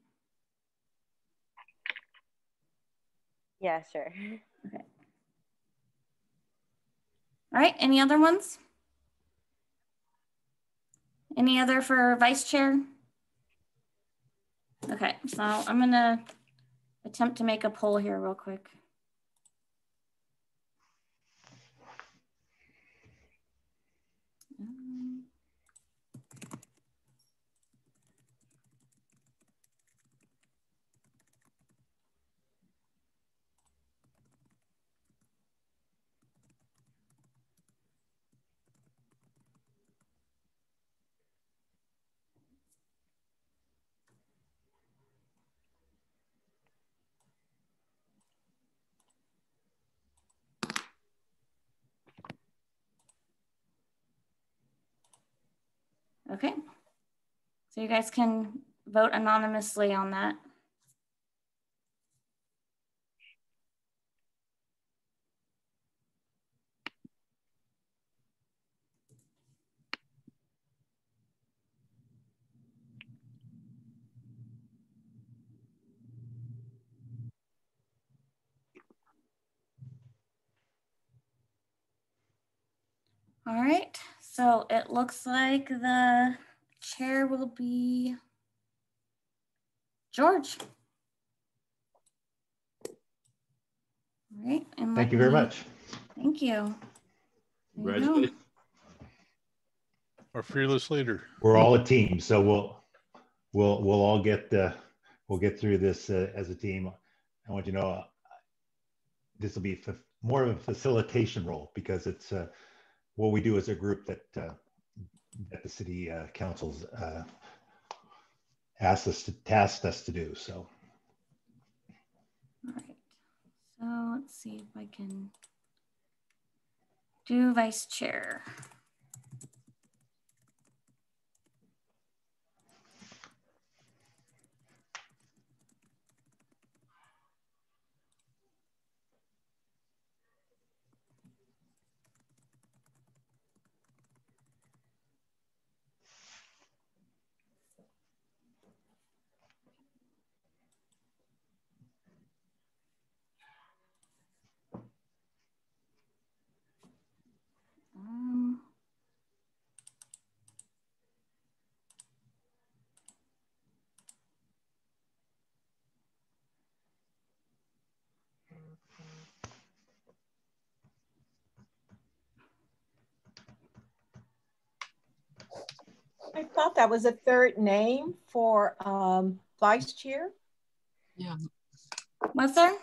Yeah, sure. Okay. All right, any other ones? Any other for vice chair? Okay, so I'm gonna attempt to make a poll here real quick. Okay, so you guys can vote anonymously on that. All right, so it looks like the chair will be George. All right, and thank you very much. Thank you. Congratulations. Our fearless leader. We're all a team, so we'll all get we'll get through this as a team. I want you to know this will be more of a facilitation role because it's what we do as a group that the city councils tasked us to do. So. All right. So let's see if I can do vice chair. I thought that was a third name for vice chair. Yeah. What's there?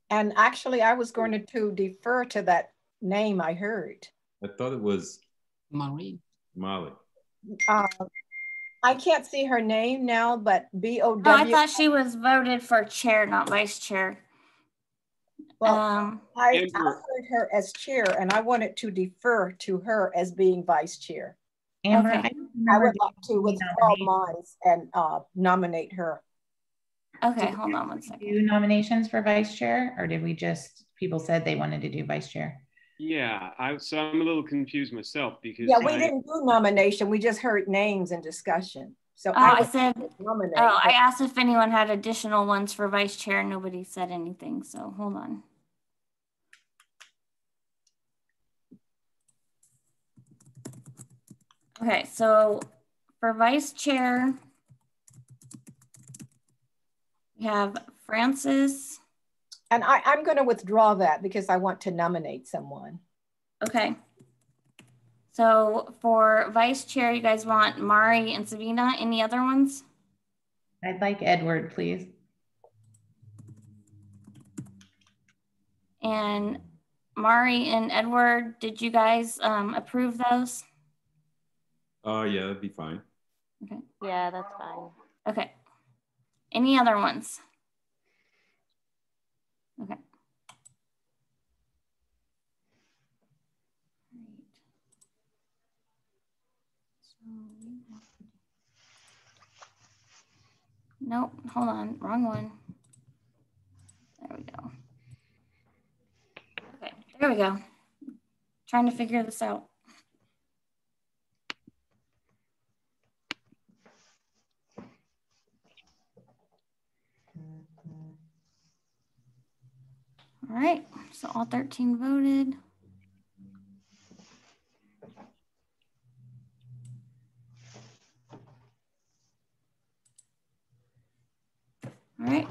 And actually, I was going to defer to that name I heard. I thought it was Marie. Molly. I can't see her name now, but B-O-W. Oh, I thought she was voted for chair, not vice chair. Well, I heard her as chair, and I wanted to defer to her as being vice chair. Amber, okay. I would like to withdraw mine and nominate her. Okay, hold on one second. Do nominations for vice chair, or did we just, people said they wanted to do vice chair? Yeah, so I'm a little confused myself because we didn't do nomination. We just heard names and discussion. So I asked if anyone had additional ones for vice chair. Nobody said anything. So hold on. Okay, so for vice chair, we have Francis. And I'm going to withdraw that because I want to nominate someone. Okay. So for vice chair, you guys want Mari and Sabina. Any other ones? I'd like Edward, please. And Mari and Edward, did you guys approve those? Yeah, that'd be fine. Okay. Yeah, that's fine. Okay. Any other ones? Okay. Nope, hold on, wrong one. There we go. Okay, there we go. Trying to figure this out. All right, so all 13 voted. All right,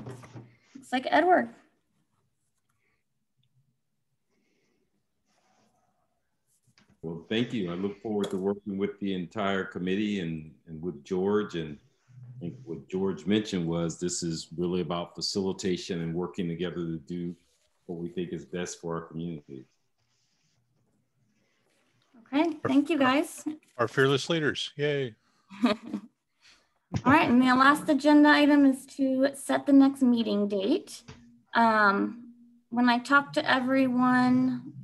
looks like Edward. Well, thank you. I look forward to working with the entire committee and with George. And I think what George mentioned was this is really about facilitation and working together to do what we think is best for our community. Okay, thank you guys. Our fearless leaders, yay. All right, and the last agenda item is to set the next meeting date. When I talked to everyone,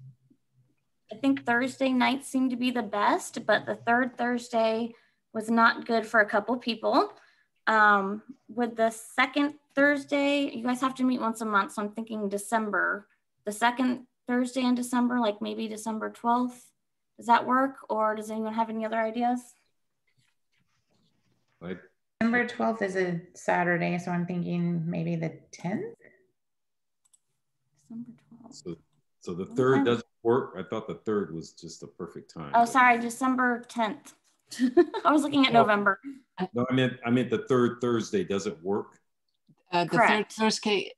I think Thursday nights seemed to be the best, but the third Thursday was not good for a couple people. With the second Thursday, you guys have to meet once a month, so I'm thinking December. The second Thursday in December, like maybe December 12th. Does that work, or does anyone have any other ideas? December 12th is a Saturday, so I'm thinking maybe the 10th? December 12th. So the third doesn't work. I thought the third was just the perfect time. Oh, sorry, December 10th. I was looking at November. No, I meant the third Thursday doesn't work. The third Thursday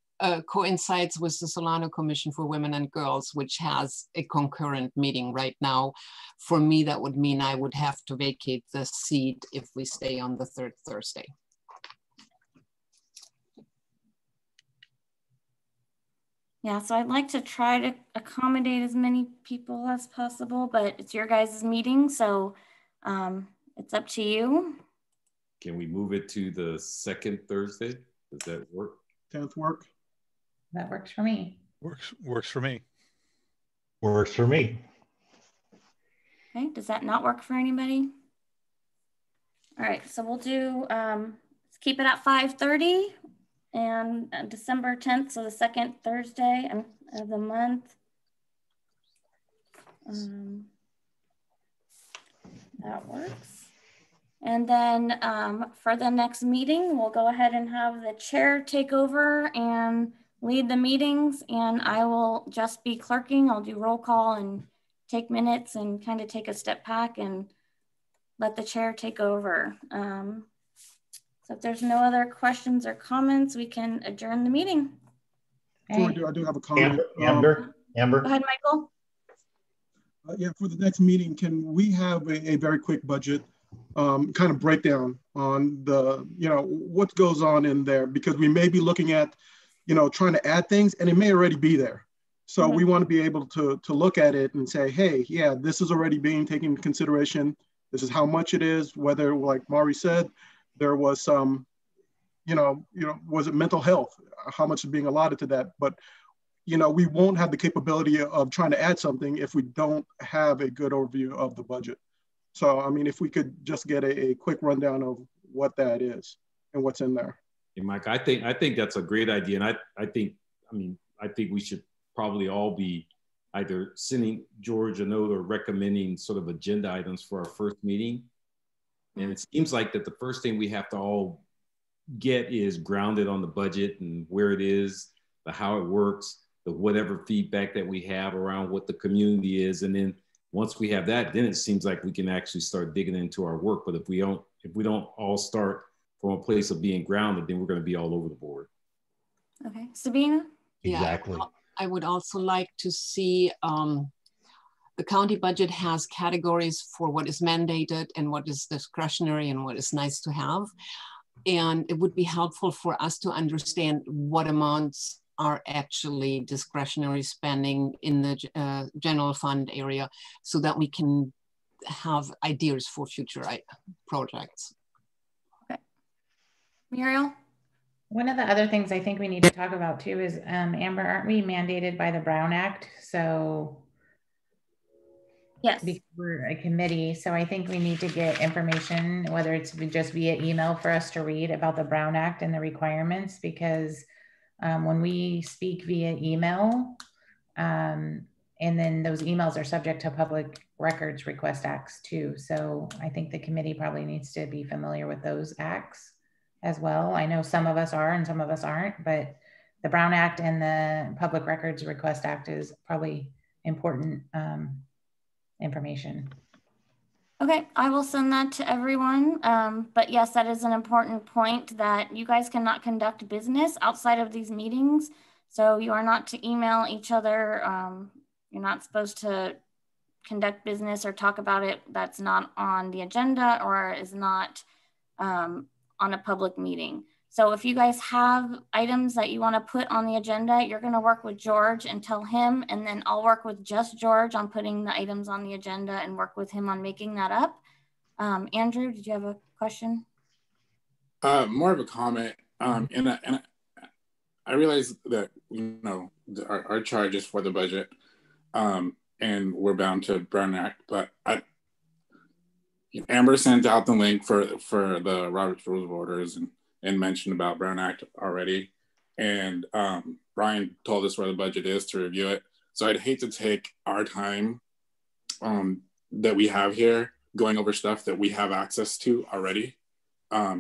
coincides with the Solano Commission for Women and Girls, which has a concurrent meeting right now. For me, that would mean I would have to vacate the seat if we stay on the third Thursday. Yeah, so I'd like to try to accommodate as many people as possible, but it's your guys' meeting, so it's up to you. Can we move it to the second Thursday? Does that work? 10th work? That works for me. Works for me. Works for me. Okay, does that not work for anybody? All right, so we'll do, let's keep it at 5:30 and December 10th, so the second Thursday of the month. That works. And then for the next meeting, we'll go ahead and have the chair take over and lead the meetings, and I will just be clerking. I'll do roll call and take minutes and kind of take a step back and let the chair take over. So if there's no other questions or comments, we can adjourn the meeting. George, I do have a comment. Amber. Go ahead, Michael. Yeah, for the next meeting, can we have a very quick budget kind of breakdown on the, what goes on in there? Because we may be looking at, trying to add things and it may already be there. So we want to be able to look at it and say, hey, yeah, this is already being taken into consideration. This is how much it is, whether, like Mari said, there was some, was it mental health? How much is being allotted to that? But, we won't have the capability of trying to add something if we don't have a good overview of the budget. So, I mean, if we could just get a quick rundown of what that is and what's in there. Hey, Mike, I think that's a great idea. And I think we should probably all be either sending George a note or recommending sort of agenda items for our first meeting. And it seems like that the first thing we have to all get is grounded on the budget and where it is, the how it works, the whatever feedback that we have around what the community is. And then once we have that, then it seems like we can actually start digging into our work. But if we don't all start from a place of being grounded, then we're going to be all over the board. Okay, Sabine? Exactly. Yeah, I would also like to see the county budget has categories for what is mandated and what is discretionary and what is nice to have. And it would be helpful for us to understand what amounts are actually discretionary spending in the general fund area so that we can have ideas for future projects. Okay. Muriel? One of the other things I think we need to talk about too is, Amber, aren't we mandated by the Brown Act? So yes, because we're a committee, so I think we need to get information, whether it's just via email for us to read about the Brown Act and the requirements, because when we speak via email, and then those emails are subject to Public Records Request Acts too. So I think the committee probably needs to be familiar with those acts as well. I know some of us are and some of us aren't, but the Brown Act and the Public Records Request Act is probably important information. Okay, I will send that to everyone. But yes, that is an important point, that you guys cannot conduct business outside of these meetings. So you are not to email each other. You're not supposed to conduct business or talk about it that's not on the agenda or is not on a public meeting. So if you guys have items that you want to put on the agenda, you're going to work with George and tell him, and then I'll work with just George on putting the items on the agenda and work with him on making that up. Andrew, did you have a question? More of a comment. And I realize that, you know, our charge is for the budget, and we're bound to Brown Act, but Amber sent out the link for the Robert's Rules of Orders and mentioned about Brown Act already. And Brian told us where the budget is to review it. So I'd hate to take our time that we have here going over stuff that we have access to already.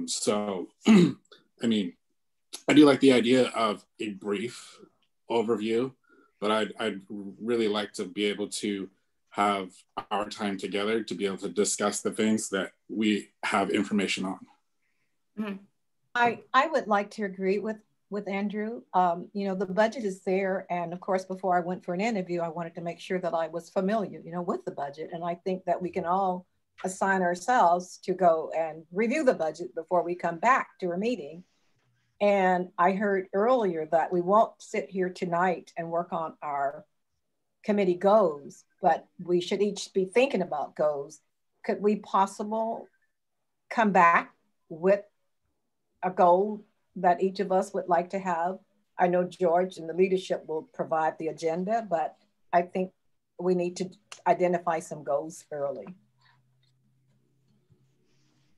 So, I mean, I do like the idea of a brief overview, but I'd really like to be able to have our time together to be able to discuss the things that we have information on. Mm-hmm. I would like to agree with Andrew. You know, the budget is there. And of course, before I went for an interview, I wanted to make sure that I was familiar, you know, with the budget. And I think that we can all assign ourselves to go and review the budget before we come back to a meeting. And I heard earlier that we won't sit here tonight and work on our committee goals, but we should each be thinking about goals. Could we possibly come back with a goal that each of us would like to have? I know George and the leadership will provide the agenda, but I think we need to identify some goals early.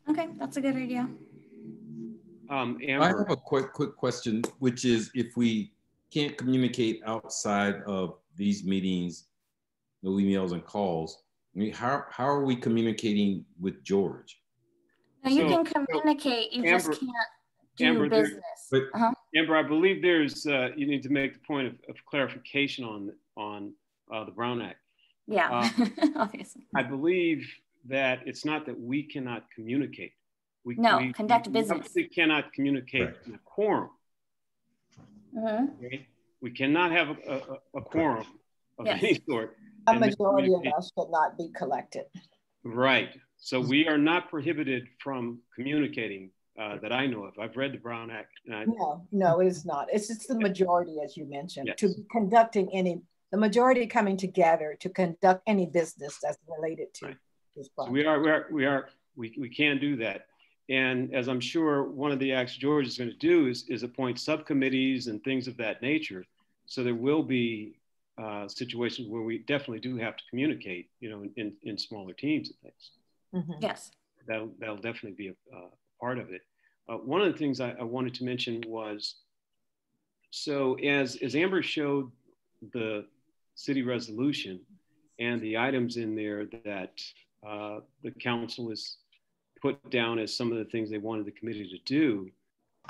Okay, that's a good idea. Amber. I have a quick question, which is, if we can't communicate outside of these meetings, no emails and calls, I mean, how are we communicating with George? Now you can communicate, you Amber, just can't do business. Amber, I believe there's, you need to make the point of clarification on the Brown Act. Yeah, obviously. I believe that it's not that we cannot communicate. We conduct business. We cannot communicate in a quorum. Okay? We cannot have a quorum of any sort. A majority of us should not be collected. Right. So we are not prohibited from communicating that I know of. I've read the Brown Act. No, it is not. It's just the majority, as you mentioned, to conducting the majority coming together to conduct any business that's related to this project. So we can do that. And as I'm sure one of the acts George is going to do is appoint subcommittees and things of that nature. So there will be situations where we definitely do have to communicate, you know, in smaller teams and things. Mm-hmm. Yes. That'll definitely be a part of it. One of the things I wanted to mention was, so as Amber showed the city resolution and the items in there that the council is put down as some of the things they wanted the committee to do,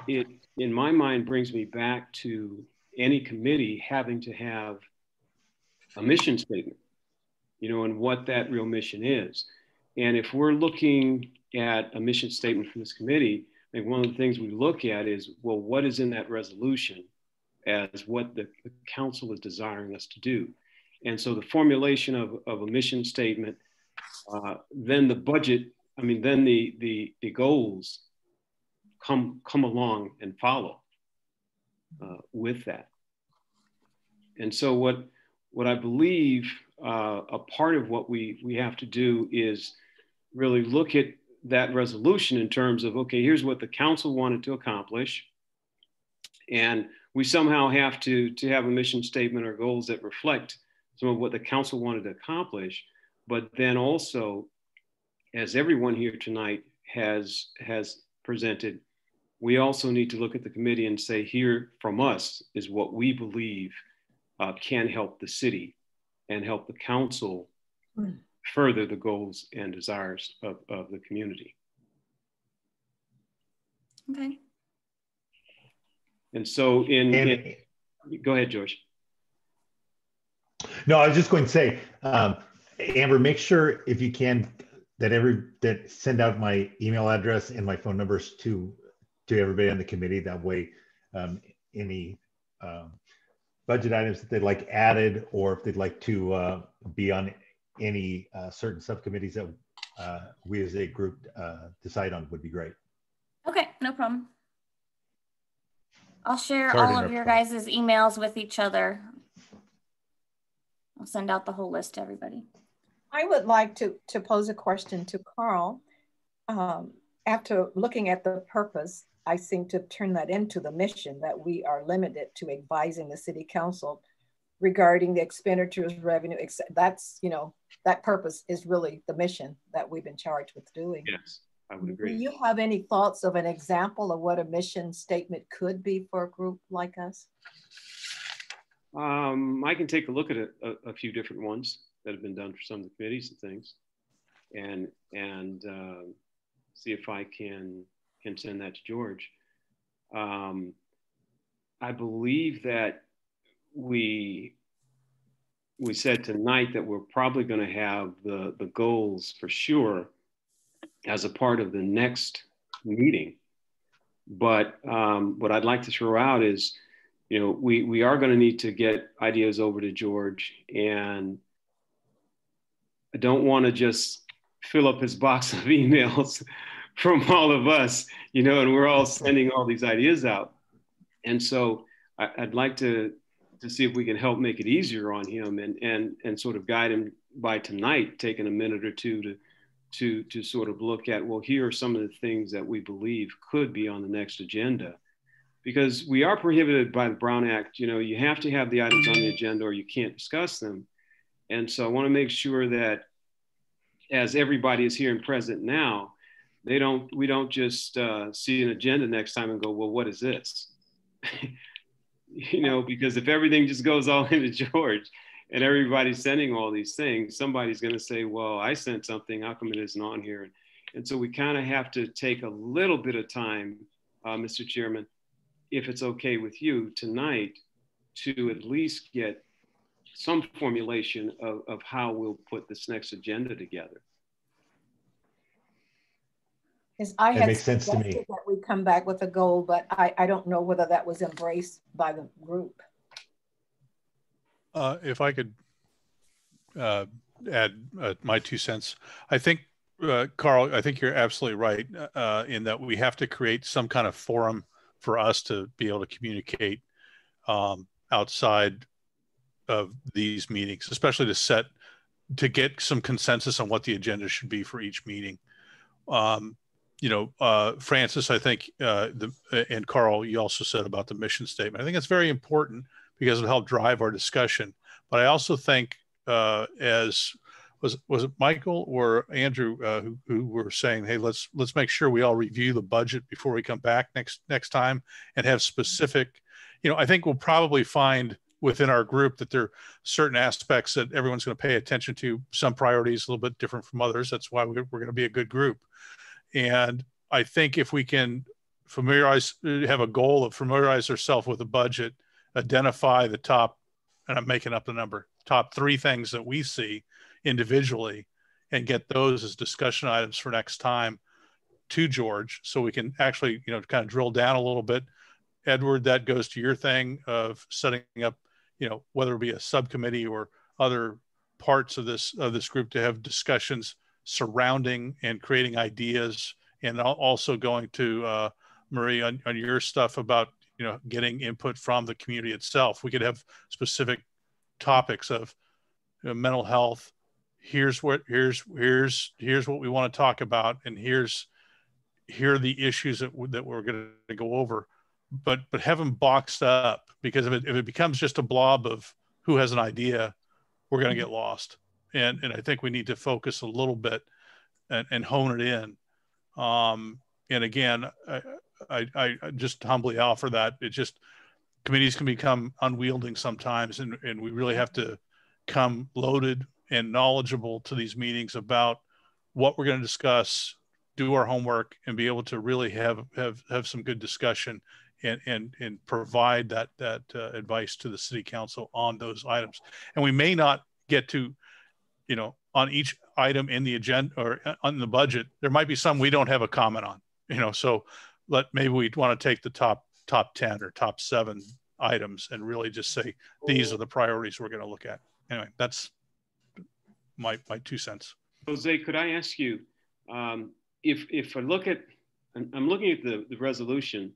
it, in my mind, brings me back to any committee having to have a mission statement, you know, and what that real mission is. And if we're looking at a mission statement for this committee, I think one of the things we look at is, well, what is in that resolution as what the council is desiring us to do? And so the formulation of a mission statement, then the budget, I mean, then the goals come along and follow with that. And so what I believe a part of what we have to do is really look at that resolution in terms of, okay, here's what the council wanted to accomplish. And we somehow have to have a mission statement or goals that reflect some of what the council wanted to accomplish. But then also, as everyone here tonight has presented, we also need to look at the committee and say, here from us is what we believe can help the city and help the council further the goals and desires of the community. Okay. And so go ahead, George. No, I was just going to say, Amber, make sure if you can that send out my email address and my phone numbers to everybody on the committee. That way, any budget items that they'd like added, or if they'd like to be on any certain subcommittees that we as a group decide on, would be great. Okay, no problem. I'll share all of your guys' emails with each other. I'll send out the whole list to everybody. I would like to pose a question to Karl. After looking at the purpose, I seem to turn that into the mission, that we are limited to advising the city council regarding the expenditures, revenue. That's, you know, that purpose is really the mission that we've been charged with doing. Yes, I would agree. Do you have any thoughts of an example of what a mission statement could be for a group like us? I can take a look at a few different ones that have been done for some of the committees and things, and see if I can send that to George. I believe that we said tonight that we're probably going to have the goals for sure as a part of the next meeting. But what I'd like to throw out is, you know, we are going to need to get ideas over to George, and I don't want to just fill up his box of emails from all of us, you know, and we're all sending all these ideas out. And so I'd like to see if we can help make it easier on him and sort of guide him by tonight, taking a minute or two to sort of look at, well, here are some of the things that we believe could be on the next agenda. Because we are prohibited by the Brown Act, you know, you have to have the items on the agenda or you can't discuss them. And so I want to make sure that as everybody is here and present now, we don't just see an agenda next time and go, well, what is this? You know, because if everything just goes all into George and everybody's sending all these things, somebody's going to say, well, I sent something, how come it isn't on here? And so we kind of have to take a little bit of time, Mr. Chairman, if it's okay with you tonight, to at least get some formulation of how we'll put this next agenda together. I had makes sense to me. that we come back with a goal, but I don't know whether that was embraced by the group. If I could add my 2 cents, I think, Karl, I think you're absolutely right in that we have to create some kind of forum for us to be able to communicate outside of these meetings, especially to get some consensus on what the agenda should be for each meeting. You know, Francis, I think, and Karl, you also said about the mission statement. I think it's very important because it'll help drive our discussion. But I also think, as was it Michael or Andrew who were saying, hey, let's make sure we all review the budget before we come back next time and have specific, you know, I think we'll probably find within our group that there are certain aspects that everyone's going to pay attention to, some priorities a little bit different from others. That's why we're going to be a good group. And I think if we can have a goal of familiarize ourselves with the budget, identify the top, and I'm making up the number, top 3 things that we see individually, and get those as discussion items for next time to George, so we can actually, you know, kind of drill down a little bit. Edward, that goes to your thing of setting up, you know, whether it be a subcommittee or other parts of this group to have discussions surrounding and creating ideas, and also going to Marie on your stuff about, you know, getting input from the community itself. We could have specific topics of, you know, mental health. Here's what we want to talk about, and here are the issues that we're going to go over. but have them boxed up, because if it becomes just a blob of who has an idea, we're going to get lost. And I think we need to focus a little bit and hone it in. And again, I just humbly offer that it just, committees can become unwielding sometimes, and we really have to come loaded and knowledgeable to these meetings about what we're going to discuss, do our homework, and be able to really have some good discussion and provide that advice to the city council on those items. And we may not get to, you know, on each item in the agenda or on the budget, there might be some we don't have a comment on, you know, so maybe we want to take the top 10 or top 7 items and really just say, these are the priorities we're going to look at. Anyway, that's my 2 cents. Jose, could I ask you, if I look at, I'm looking at the resolution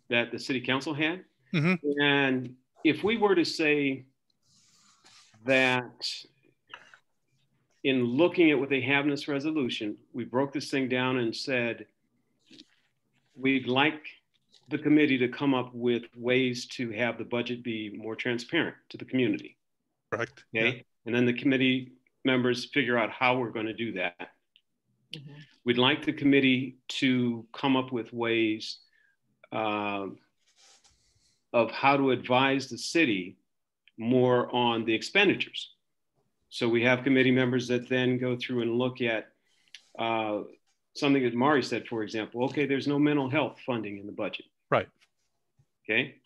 that the city council had, and if we were to say that in looking at what they have in this resolution, we broke this thing down and said, we'd like the committee to come up with ways to have the budget be more transparent to the community. Correct. Okay. Yeah. And then the committee members figure out how we're going to do that. We'd like the committee to come up with ways of how to advise the city more on the expenditures. So we have committee members that then go through and look at something that Mari said, for example, okay, there's no mental health funding in the budget. Right. Okay.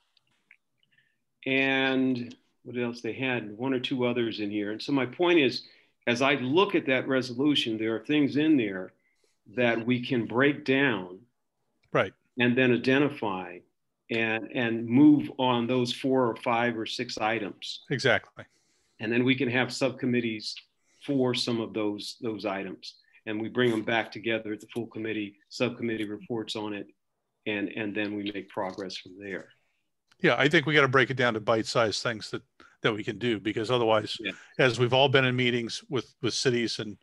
And what else they had? 1 or 2 others in here. And so my point is, as I look at that resolution, there are things in there that we can break down, right, and then identify and move on those 4 or 5 or 6 items. Exactly. And then we can have subcommittees for some of those items, and we bring them back together at the full committee, subcommittee reports on it, and then we make progress from there. Yeah, I think we got to break it down to bite-sized things that we can do, because otherwise, as we've all been in meetings with cities and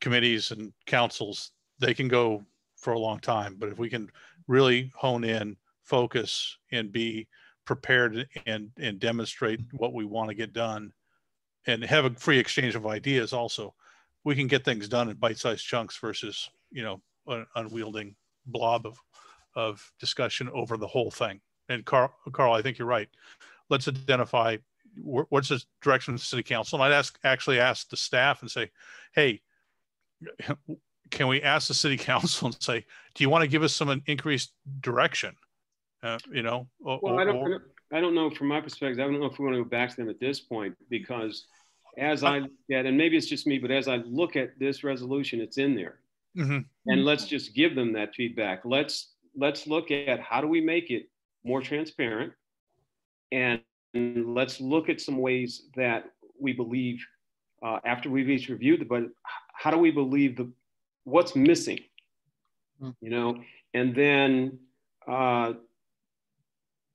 committees and councils, they can go for a long time. But if we can really hone in, focus, and be prepared and demonstrate what we want to get done, and have a free exchange of ideas also, we can get things done in bite-sized chunks versus, you know, an unwielding blob of discussion over the whole thing. And Karl, I think you're right. Let's identify what's the direction of the city council. And I'd actually ask the staff and say, hey, can we ask the city council and say, do you want to give us some increased direction? You know, well, I don't know from my perspective. I don't know if we want to go back to them at this point, because as I look at, and maybe it's just me, but as I look at this resolution, it's in there. And let's just give them that feedback. Let's look at how do we make it more transparent, and let's look at some ways that we believe after we've each reviewed the budget, how do we believe what's missing, you know, and then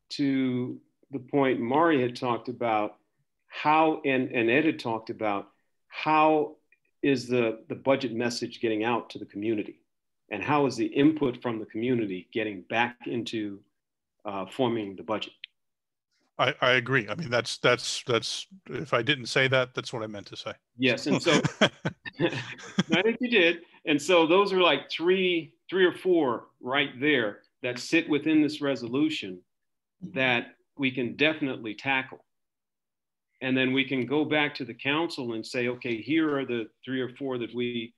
to the point Mari had talked about, how and Ed had talked about, how is the budget message getting out to the community, and how is the input from the community getting back into forming the budget. I agree. I mean, that's if I didn't say that, that's what I meant to say. Yes. And so I think you did. And so those are like three or four right there that sit within this resolution that we can definitely tackle. And then we can go back to the council and say, okay, here are the 3 or 4 that we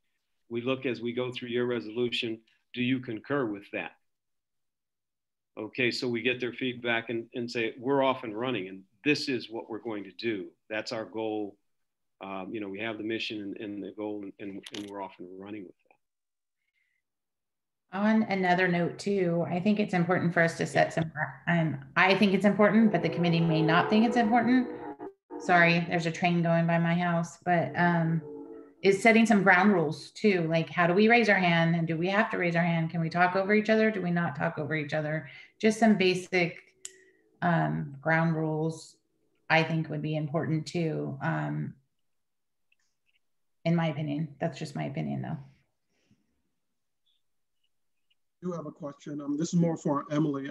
look as we go through your resolution. Do you concur with that? Okay, so we get their feedback and say, we're off and running, and this is what we're going to do. That's our goal. You know, we have the mission and the goal, and we're off and running with that. On another note too, I think it's important for us to set some, I think it's important, but the committee may not think it's important. Sorry, there's a train going by my house, but is setting some ground rules too. Like, how do we raise our hand, and do we have to raise our hand? Can we talk over each other? Do we not talk over each other? Just some basic ground rules, I think, would be important too. In my opinion, that's just my opinion though. I do have a question. This is more for Emily.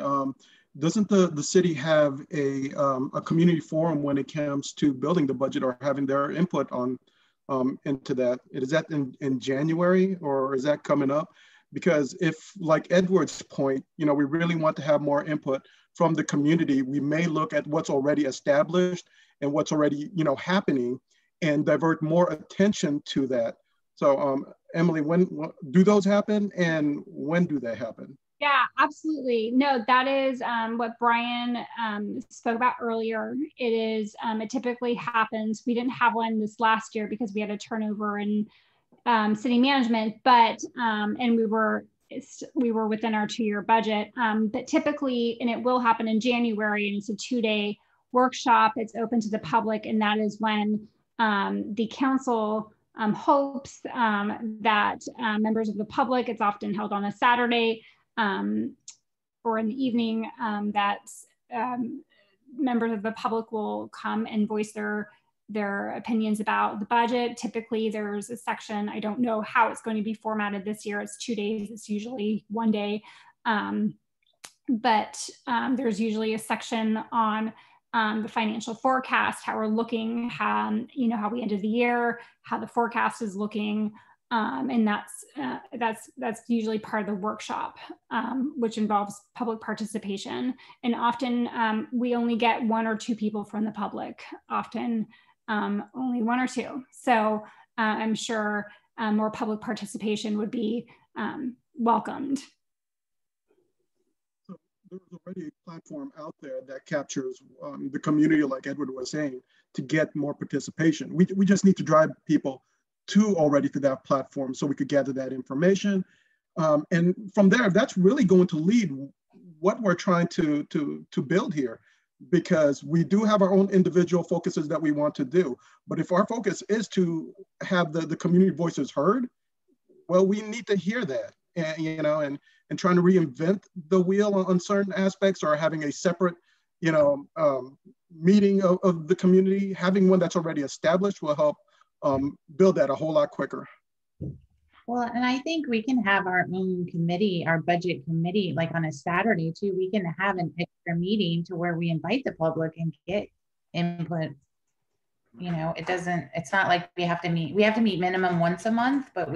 doesn't the city have a community forum when it comes to building the budget or having their input on into that? Is that in January, or is that coming up? Because if, like Edward's point, we really want to have more input from the community, we may look at what's already established and what's already, happening, and divert more attention to that. So Emily, when do those happen, and when do they happen? Yeah, absolutely. No, that is what Brian spoke about earlier. It typically happens. We didn't have one this last year because we had a turnover in city management, but and we were within our 2-year budget. But typically, and it will happen in January, and it's a 2-day workshop. It's open to the public, and that is when the council hopes that members of the public, it's often held on a Saturday or in the evening, that members of the public will come and voice their opinions about the budget. Typically there's a section, I don't know how it's going to be formatted this year. It's 2 days, it's usually 1 day. But there's usually a section on the financial forecast, how we're looking, how we ended the year, how the forecast is looking. And that's usually part of the workshop, which involves public participation. And often we only get 1 or 2 people from the public, often only 1 or 2. So I'm sure more public participation would be welcomed. So there's already a platform out there that captures the community, like Edward was saying, to get more participation. We just need to drive people to that platform so we could gather that information. And from there, that's really going to lead what we're trying to build here, because we do have our own individual focuses that we want to do. But if our focus is to have the community voices heard, well, we need to hear that, and trying to reinvent the wheel on certain aspects, or having a separate, meeting of the community, having one that's already established will help build that a whole lot quicker. Well, and I think we can have our own committee, our budget committee, like on a Saturday too. We can have an extra meeting to where we invite the public and get input. It's not like we have to meet minimum once a month, but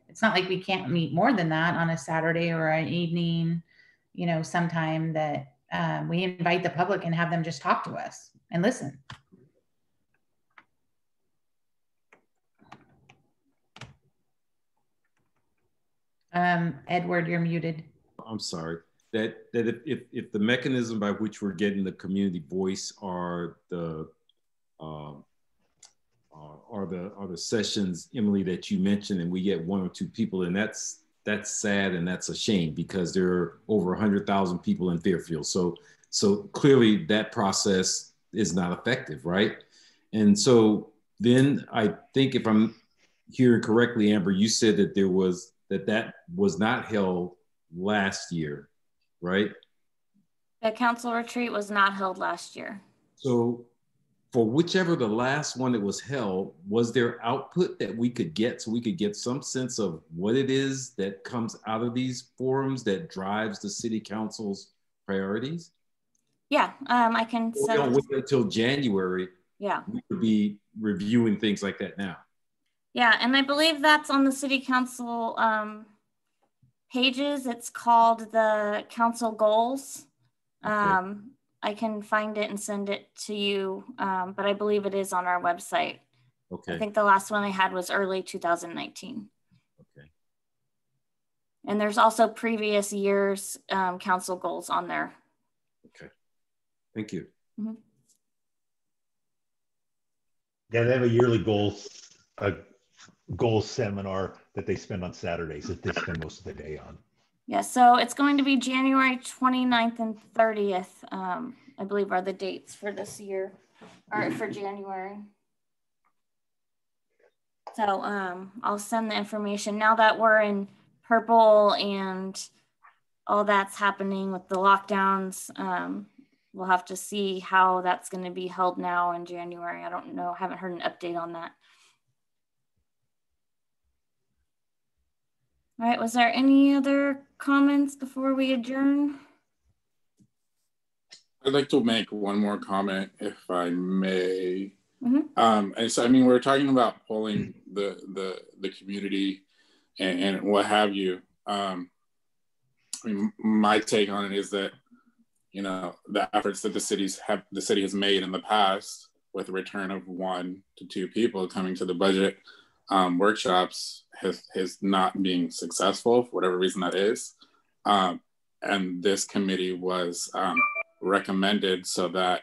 it's not like we can't meet more than that on a Saturday or an evening, sometime that we invite the public and have them just talk to us and listen. Edward, you're muted. I'm sorry. That if the mechanism by which we're getting the community voice are the sessions, Emily, that you mentioned, and we get 1 or 2 people, and that's sad, and that's a shame, because there are over 100,000 people in Fairfield. So clearly that process is not effective, right? And so then I think, if I'm hearing correctly, Amber, you said that that was not held last year, right? The council retreat was not held last year. So for whichever the last one that was held, was there output that we could get, so we could get some sense of what it is that comes out of these forums that drives the city council's priorities? Yeah, I can send. We don't wait until January. Yeah. We could be reviewing things like that now. Yeah, and I believe that's on the city council pages. It's called the council goals. Okay. I can find it and send it to you, but I believe it is on our website. Okay. I think the last one I had was early 2019. Okay. And there's also previous years council goals on there. Okay, thank you. Mm-hmm. Yeah, they have a yearly goals seminar that they spend on Saturdays, that they spend most of the day on. Yeah, so it's going to be January 29th and 30th, I believe, are the dates for this year, or for January. So I'll send the information. Now that we're in purple and all that's happening with the lockdowns, we'll have to see how that's going to be held now in January. I don't know, haven't heard an update on that. All right, was there any other comments before we adjourn? I'd like to make one more comment, if I may. Mm-hmm. And so, I mean, we're talking about polling the community and what have you. I mean, my take on it is that, you know, the efforts that the city has made in the past with a return of 1 to 2 people coming to the budget workshops has not been successful for whatever reason that is. And this committee was recommended so that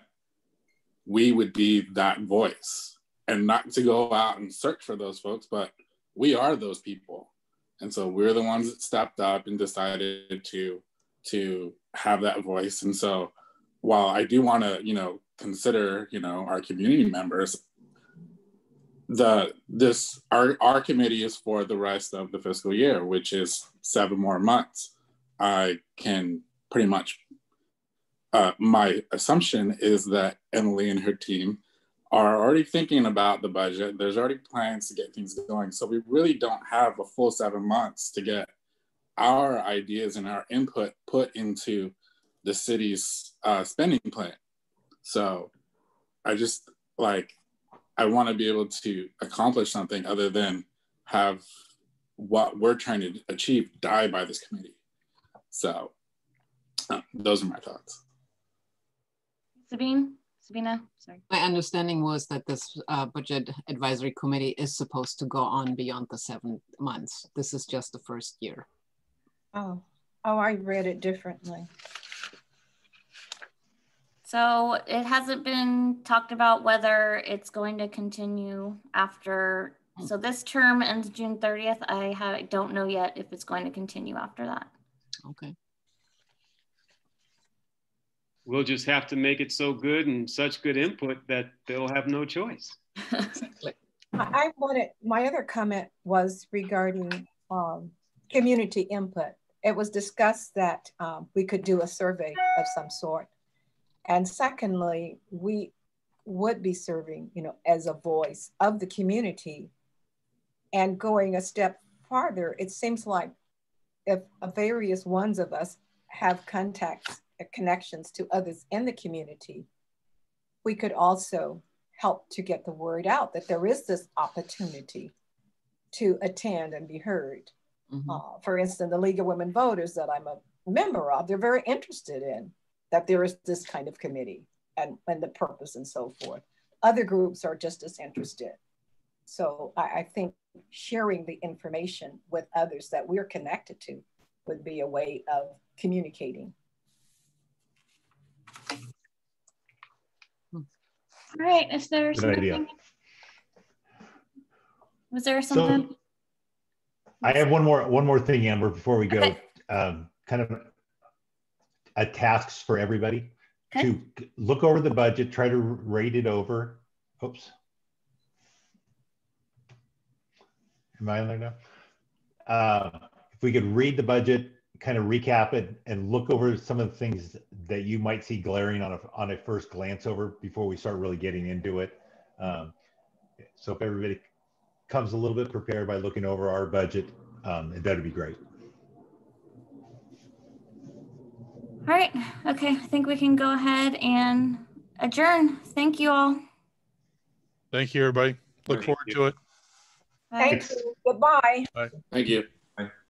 we would be that voice, and not to go out and search for those folks, but we are those people. And so we're the ones that stepped up and decided to have that voice. And so while I do want to, you know, consider, you know, our community members, our committee is for the rest of the fiscal year, which is 7 more months. I can pretty much, my assumption is that Emily and her team are already thinking about the budget. There's already plans to get things going. So we really don't have a full 7 months to get our ideas and our input put into the city's spending plan. So I just I want to be able to accomplish something other than have what we're trying to achieve die by this committee. So those are my thoughts. Sabina, sorry. My understanding was that this budget advisory committee is supposed to go on beyond the 7 months. This is just the first year. Oh, I read it differently. So it hasn't been talked about whether it's going to continue after. So this term ends June 30th. I don't know yet if it's going to continue after that. Okay. We'll just have to make it so good and such good input that they'll have no choice. My other comment was regarding community input. It was discussed that we could do a survey of some sort. And secondly, we would be serving, you know, as a voice of the community. And going a step farther, it seems like if various ones of us have contacts, connections to others in the community, we could also help to get the word out that there is this opportunity to attend and be heard. Mm-hmm. For instance, the League of Women Voters that I'm a member of, they're very interested in that there is this kind of committee and the purpose and so forth. Other groups are just as interested. So I think sharing the information with others that we're connected to would be a way of communicating. All right, is there something? Was there something? So, I have one more thing, Amber, before we go. Okay. Kind of a tasks for everybody. Okay. To look over the budget, try to rate it over. Oops. Am I on there now? If we could read the budget, kind of recap it, and look over some of the things that you might see glaring on a first glance over before we start really getting into it. So if everybody comes a little bit prepared by looking over our budget, that'd be great. All right. Okay. I think we can go ahead and adjourn. Thank you all. Thank you, everybody. Look forward to it. Thank you. Goodbye. Bye. Thank you.